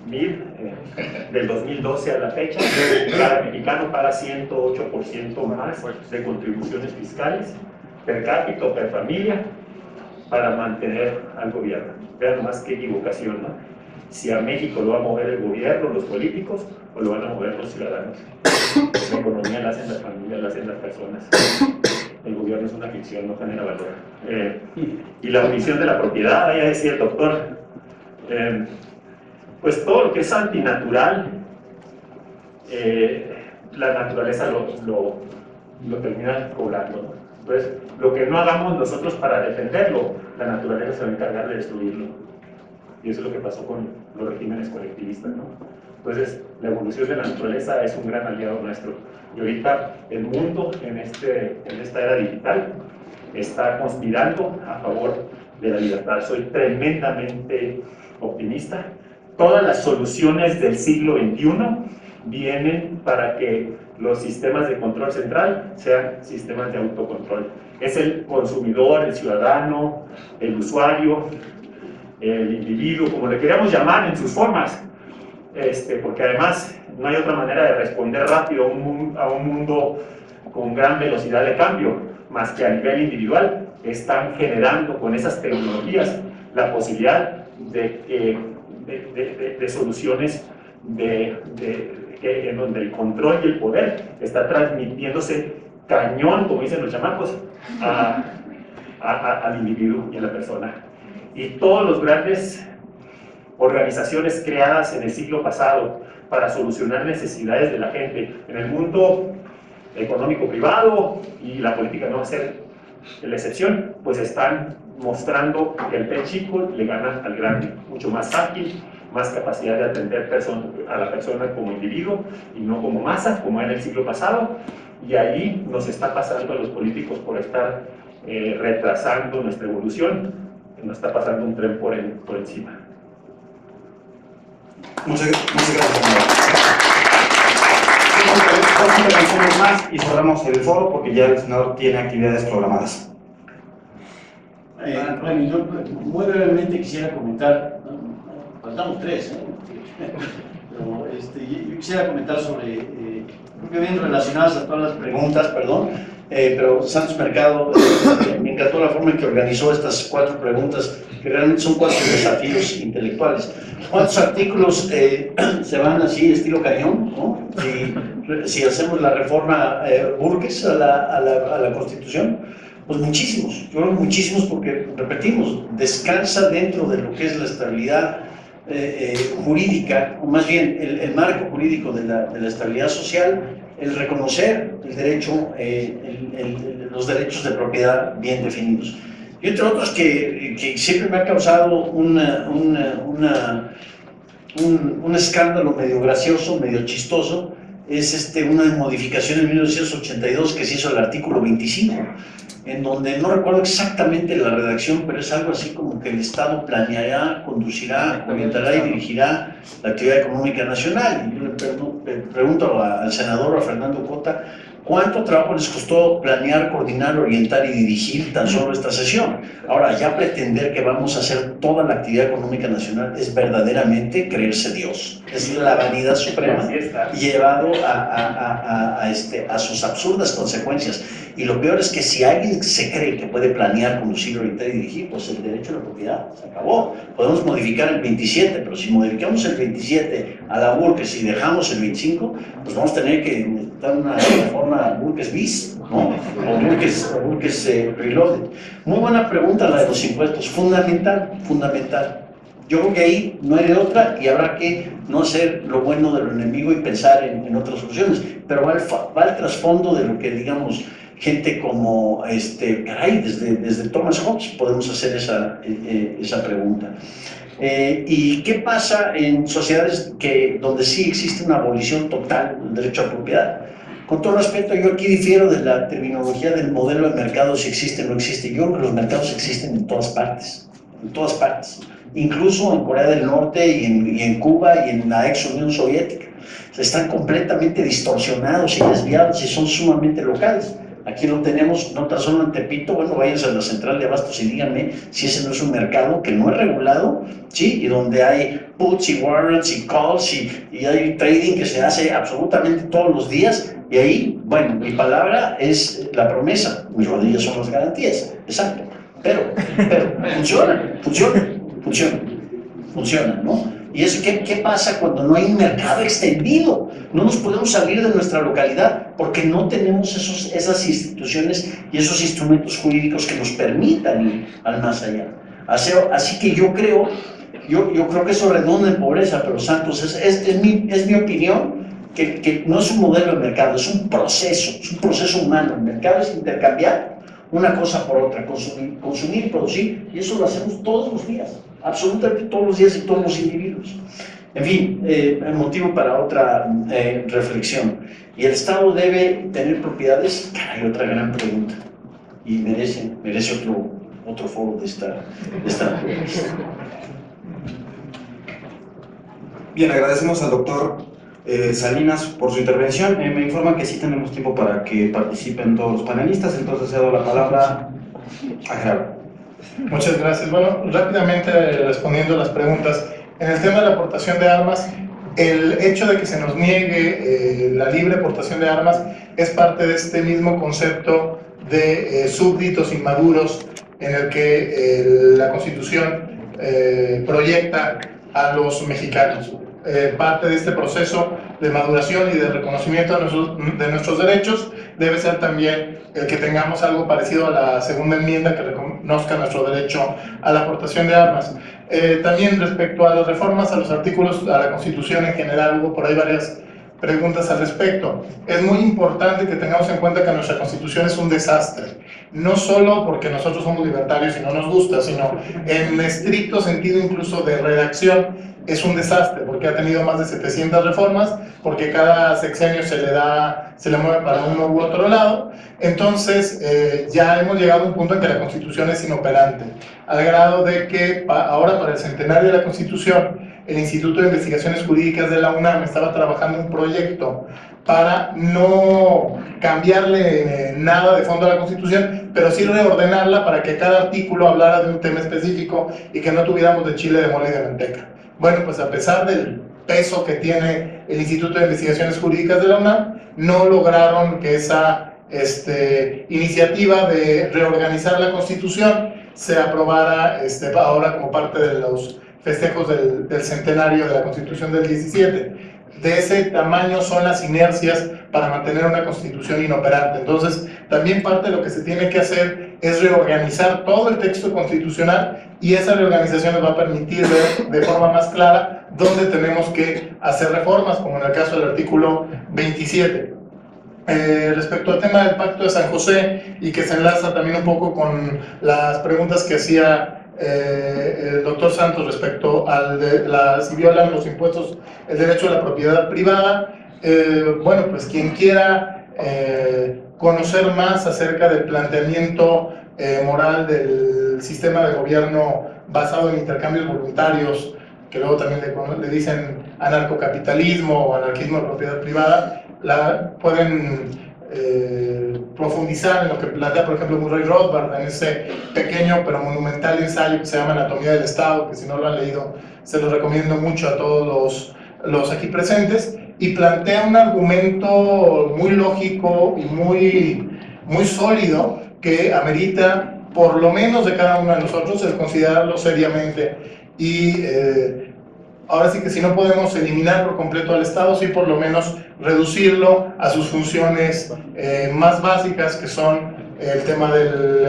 MIR, del 2012 a la fecha, cada mexicano paga 108% más de contribuciones fiscales per cápita o per familia para mantener al gobierno. Vean nomás qué equivocación, ¿no? Si a México lo va a mover el gobierno, los políticos, o lo van a mover los ciudadanos. La economía la hacen las familias, la hacen las personas. El gobierno es una ficción, no genera valor. Y la omisión de la propiedad, ya decía el doctor, pues todo lo que es antinatural, la naturaleza lo termina cobrando, ¿no? Entonces, lo que no hagamos nosotros para defenderlo, la naturaleza se va a encargar de destruirlo. Y eso es lo que pasó con los regímenes colectivistas, ¿no? Entonces, la evolución de la naturaleza es un gran aliado nuestro. Y ahorita el mundo, en esta era digital, está conspirando a favor de la libertad. Soy tremendamente optimista. Todas las soluciones del siglo XXI vienen para que los sistemas de control central sean sistemas de autocontrol. Es el consumidor, el ciudadano, el usuario, el individuo, como le queramos llamar en sus formas, porque además no hay otra manera de responder rápido a un mundo con gran velocidad de cambio, más que a nivel individual. Están generando con esas tecnologías la posibilidad de soluciones en donde el control y el poder está transmitiéndose cañón, como dicen los chamacos, al individuo y a la persona. Y todas las grandes organizaciones creadas en el siglo pasado para solucionar necesidades de la gente en el mundo económico privado, y la política no va a ser la excepción, pues están mostrando que el pez chico le gana al grande, mucho más ágil, más capacidad de atender a la persona como individuo y no como masa, como era en el siglo pasado. Y ahí nos está pasando a los políticos por estar retrasando nuestra evolución, nos está pasando un tren por encima. Muchas gracias, senador. Dos intervenciones más y cerramos el foro porque ya el senador tiene actividades programadas. Bueno, yo muy brevemente quisiera comentar, faltamos tres, pero yo quisiera comentar sobre, creo que bien relacionadas a todas las preguntas, perdón, pero Santos Mercado, me encantó la forma en que organizó estas 4 preguntas, que realmente son 4 desafíos intelectuales. ¿Cuántos artículos se van así, estilo cañón, ¿no? Si hacemos la reforma Burkes a la Constitución? Pues muchísimos, yo creo muchísimos, porque, repetimos, descansa dentro de lo que es la estabilidad jurídica, o más bien el marco jurídico de la estabilidad social, el reconocer el derecho, los derechos de propiedad bien definidos. Y entre otros que siempre me ha causado un escándalo medio gracioso, medio chistoso, es una modificación en 1982 que se hizo al artículo 25, en donde no recuerdo exactamente la redacción, pero es algo así como que el Estado planeará, conducirá, orientará y dirigirá la actividad económica nacional. Y yo le pregunto al senador, a Fernando Cota, ¿cuánto trabajo les costó planear, coordinar, orientar y dirigir tan solo esta sesión? Ahora, ya pretender que vamos a hacer toda la actividad económica nacional es verdaderamente creerse Dios. Es la vanidad suprema llevado a sus absurdas consecuencias. Y lo peor es que si alguien se cree que puede planear, conducir, orientar y dirigir, pues el derecho a la propiedad se acabó. Podemos modificar el 27, pero si modificamos el 27 a la Burkes y dejamos el 25, pues vamos a tener que dar una reforma Burkes bis, ¿no? O Burkes Reloaded. Muy buena pregunta la de los impuestos, fundamental. Yo creo que ahí no hay de otra y habrá que no hacer lo bueno de lo enemigo y pensar en otras soluciones, pero va al trasfondo de lo que, digamos, gente como, caray, desde Thomas Hobbes podemos hacer esa pregunta. ¿Y qué pasa en sociedades donde sí existe una abolición total del derecho a propiedad? Con todo respeto, yo aquí difiero de la terminología del modelo de mercado, si existe o no existe. Yo creo que los mercados existen en todas partes, incluso en Corea del Norte y en Cuba y en la ex Unión Soviética. O sea, están completamente distorsionados y desviados y son sumamente locales. Aquí lo tenemos, no tan solo en Tepito. Bueno, váyanse a la central de abastos y díganme si ese no es un mercado que no es regulado, ¿sí? Y donde hay puts y warrants y calls y hay trading que se hace absolutamente todos los días. Y ahí, bueno, mi palabra es la promesa, mis rodillas son las garantías, exacto. Pero funciona, ¿no? Y eso, ¿qué pasa cuando no hay un mercado extendido? No nos podemos salir de nuestra localidad porque no tenemos esas instituciones y esos instrumentos jurídicos que nos permitan ir al más allá. Así que yo creo que eso redunda en pobreza, pero Santos, es mi opinión, que no es un modelo de mercado, es un proceso humano. El mercado es intercambiar una cosa por otra, consumir y producir, y eso lo hacemos todos los días, absolutamente todos los días y todos los individuos. En fin, el motivo para otra reflexión. ¿Y el Estado debe tener propiedades? Hay otra gran pregunta, y merece otro foro de esta Bien, agradecemos al doctor Salinas por su intervención. Me informan que sí tenemos tiempo para que participen todos los panelistas, entonces cedo la palabra a Gerardo. Muchas gracias. Bueno, rápidamente respondiendo a las preguntas. En el tema de la aportación de armas, el hecho de que se nos niegue la libre aportación de armas es parte de este mismo concepto de súbditos inmaduros en el que la Constitución proyecta a los mexicanos. Parte de este proceso de maduración y de reconocimiento de nuestros derechos debe ser también el que tengamos algo parecido a la segunda enmienda que reconozca nuestro derecho a la aportación de armas. También respecto a las reformas a los artículos, a la Constitución en general, hubo por ahí varias preguntas al respecto. Es muy importante que tengamos en cuenta que nuestra Constitución es un desastre, no solo porque nosotros somos libertarios y no nos gusta, sino en estricto sentido incluso de redacción. Es un desastre porque ha tenido más de 700 reformas, porque cada sexenio se le mueve para uno u otro lado. Entonces ya hemos llegado a un punto en que la Constitución es inoperante, al grado de que ahora, para el centenario de la Constitución, el Instituto de Investigaciones Jurídicas de la UNAM estaba trabajando un proyecto para no cambiarle nada de fondo a la Constitución, pero sí reordenarla para que cada artículo hablara de un tema específico y que no tuviéramos de chile, de mole y de manteca. Bueno, pues a pesar del peso que tiene el Instituto de Investigaciones Jurídicas de la UNAM, no lograron que esa iniciativa de reorganizar la Constitución se aprobara ahora como parte de los festejos del centenario de la Constitución del 17. De ese tamaño son las inercias para mantener una Constitución inoperante. Entonces, también parte de lo que se tiene que hacer es reorganizar todo el texto constitucional, y esa reorganización nos va a permitir ver de forma más clara dónde tenemos que hacer reformas, como en el caso del artículo 27. Respecto al tema del Pacto de San José, y que se enlaza también un poco con las preguntas que hacía el doctor Santos respecto al si violan los impuestos el derecho a la propiedad privada, bueno, pues quien quiera conocer más acerca del planteamiento moral del sistema de gobierno basado en intercambios voluntarios, que luego también le dicen anarcocapitalismo o anarquismo de propiedad privada, pueden profundizar en lo que plantea, por ejemplo, Murray Rothbard en ese pequeño pero monumental ensayo que se llama Anatomía del Estado, que si no lo han leído se lo recomiendo mucho a todos los aquí presentes, y plantea un argumento muy lógico y muy sólido que amerita, por lo menos de cada uno de nosotros, el considerarlo seriamente. Y ahora sí que si no podemos eliminar por completo al Estado, sí por lo menos reducirlo a sus funciones más básicas, que son el tema del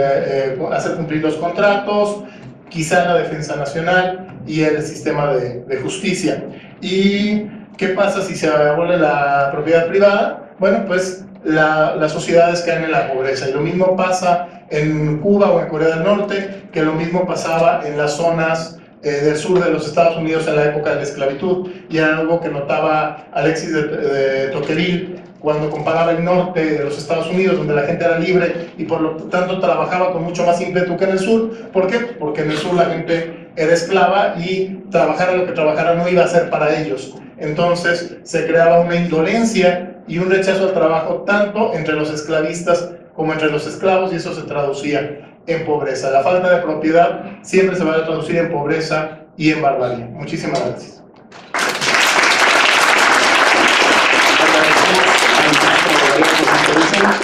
hacer cumplir los contratos, quizá la defensa nacional y el sistema de justicia. ¿Y qué pasa si se abole la propiedad privada? Bueno, pues las sociedades caen en la pobreza, y lo mismo pasa en Cuba o en Corea del Norte, que lo mismo pasaba en las zonas del sur de los Estados Unidos en la época de la esclavitud, y era algo que notaba Alexis de Tocqueville cuando comparaba el norte de los Estados Unidos, donde la gente era libre y por lo tanto trabajaba con mucho más ímpetu que en el sur. ¿Por qué? Porque en el sur la gente era esclava y trabajara lo que trabajara no iba a ser para ellos. Entonces se creaba una indolencia y un rechazo al trabajo tanto entre los esclavistas como entre los esclavos, y eso se traducía en pobreza. La falta de propiedad siempre se va a traducir en pobreza y en barbarie. Muchísimas gracias.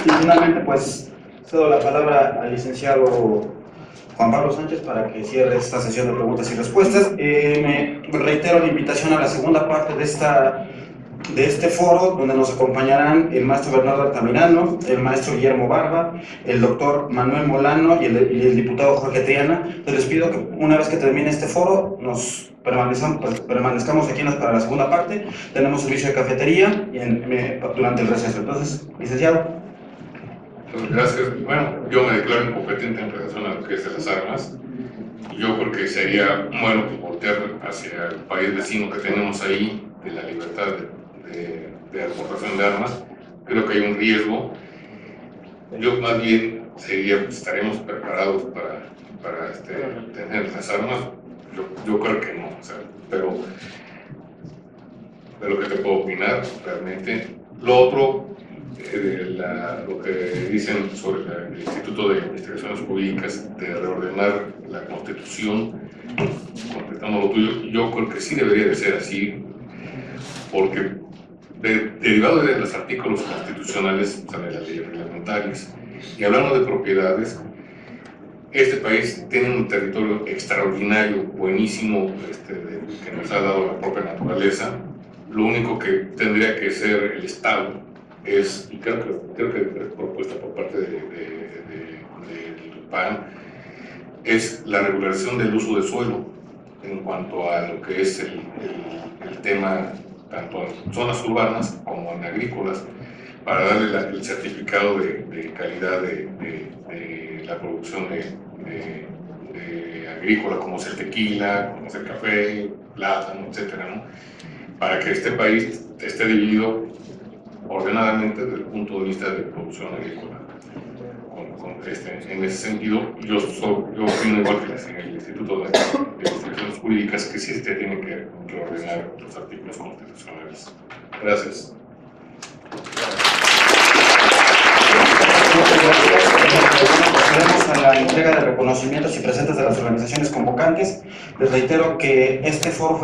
Y finalmente, pues, cedo la palabra al licenciado Juan Pablo Sánchez para que cierre esta sesión de preguntas y respuestas. Me reitero la invitación a la segunda parte de este foro, donde nos acompañarán el maestro Bernardo Altamirano, el maestro Guillermo Barba, el doctor Manuel Molano y el diputado Jorge Triana. Les pido que una vez que termine este foro nos permanezcamos aquí para la segunda parte. Tenemos servicio de cafetería durante el receso. Entonces, licenciado. Gracias. Bueno, yo me declaro incompetente en relación a lo que es de las armas. Yo creo que sería bueno voltear hacia el país vecino que tenemos ahí, de la libertad de aportación de armas. Creo que hay un riesgo. Yo más bien estaremos preparados para tener las armas. Yo creo que no, o sea, pero de lo que te puedo opinar realmente. Lo otro, lo que dicen sobre el Instituto de Investigaciones Jurídicas de reordenar la Constitución, completando lo tuyo, yo creo que sí debería de ser así, porque derivado de los artículos constitucionales salen las leyes reglamentarias, y hablando de propiedades, este país tiene un territorio extraordinario, buenísimo, que nos ha dado la propia naturaleza. Lo único que tendría que ser el Estado es, y creo que es propuesta por parte del PAN, es la regulación del uso de suelo en cuanto a lo que es el tema tanto en zonas urbanas como en agrícolas, para darle el certificado de calidad de la producción de agrícola, como es el tequila, como es el café, plátano, etcétera, ¿no? Para que este país esté dividido ordenadamente desde el punto de vista de producción agrícola. En ese sentido, yo opino igual que el Instituto de Investigaciones Jurídicas, que sí se tiene que reordenar los artículos constitucionales. Gracias. Procedemos a la entrega de reconocimientos y presentes de las organizaciones convocantes. Les reitero que este foro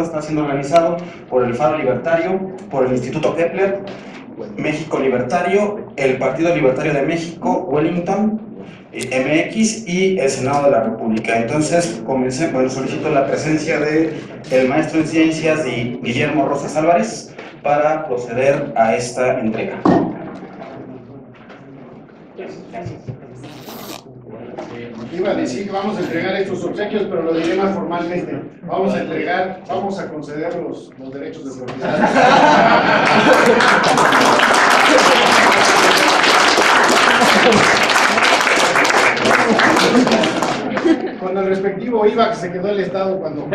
está siendo organizado por el Faro Libertario, por el Instituto Kepler, México Libertario, el Partido Libertario de México, Wellington, MX y el Senado de la República. Entonces, solicito la presencia del maestro en ciencias Guillermo Rosas Álvarez para proceder a esta entrega. Iba a decir que vamos a entregar estos obsequios, pero lo diré más formalmente. Vamos a conceder los derechos de propiedad. Con el respectivo IVA que se quedó el Estado cuando...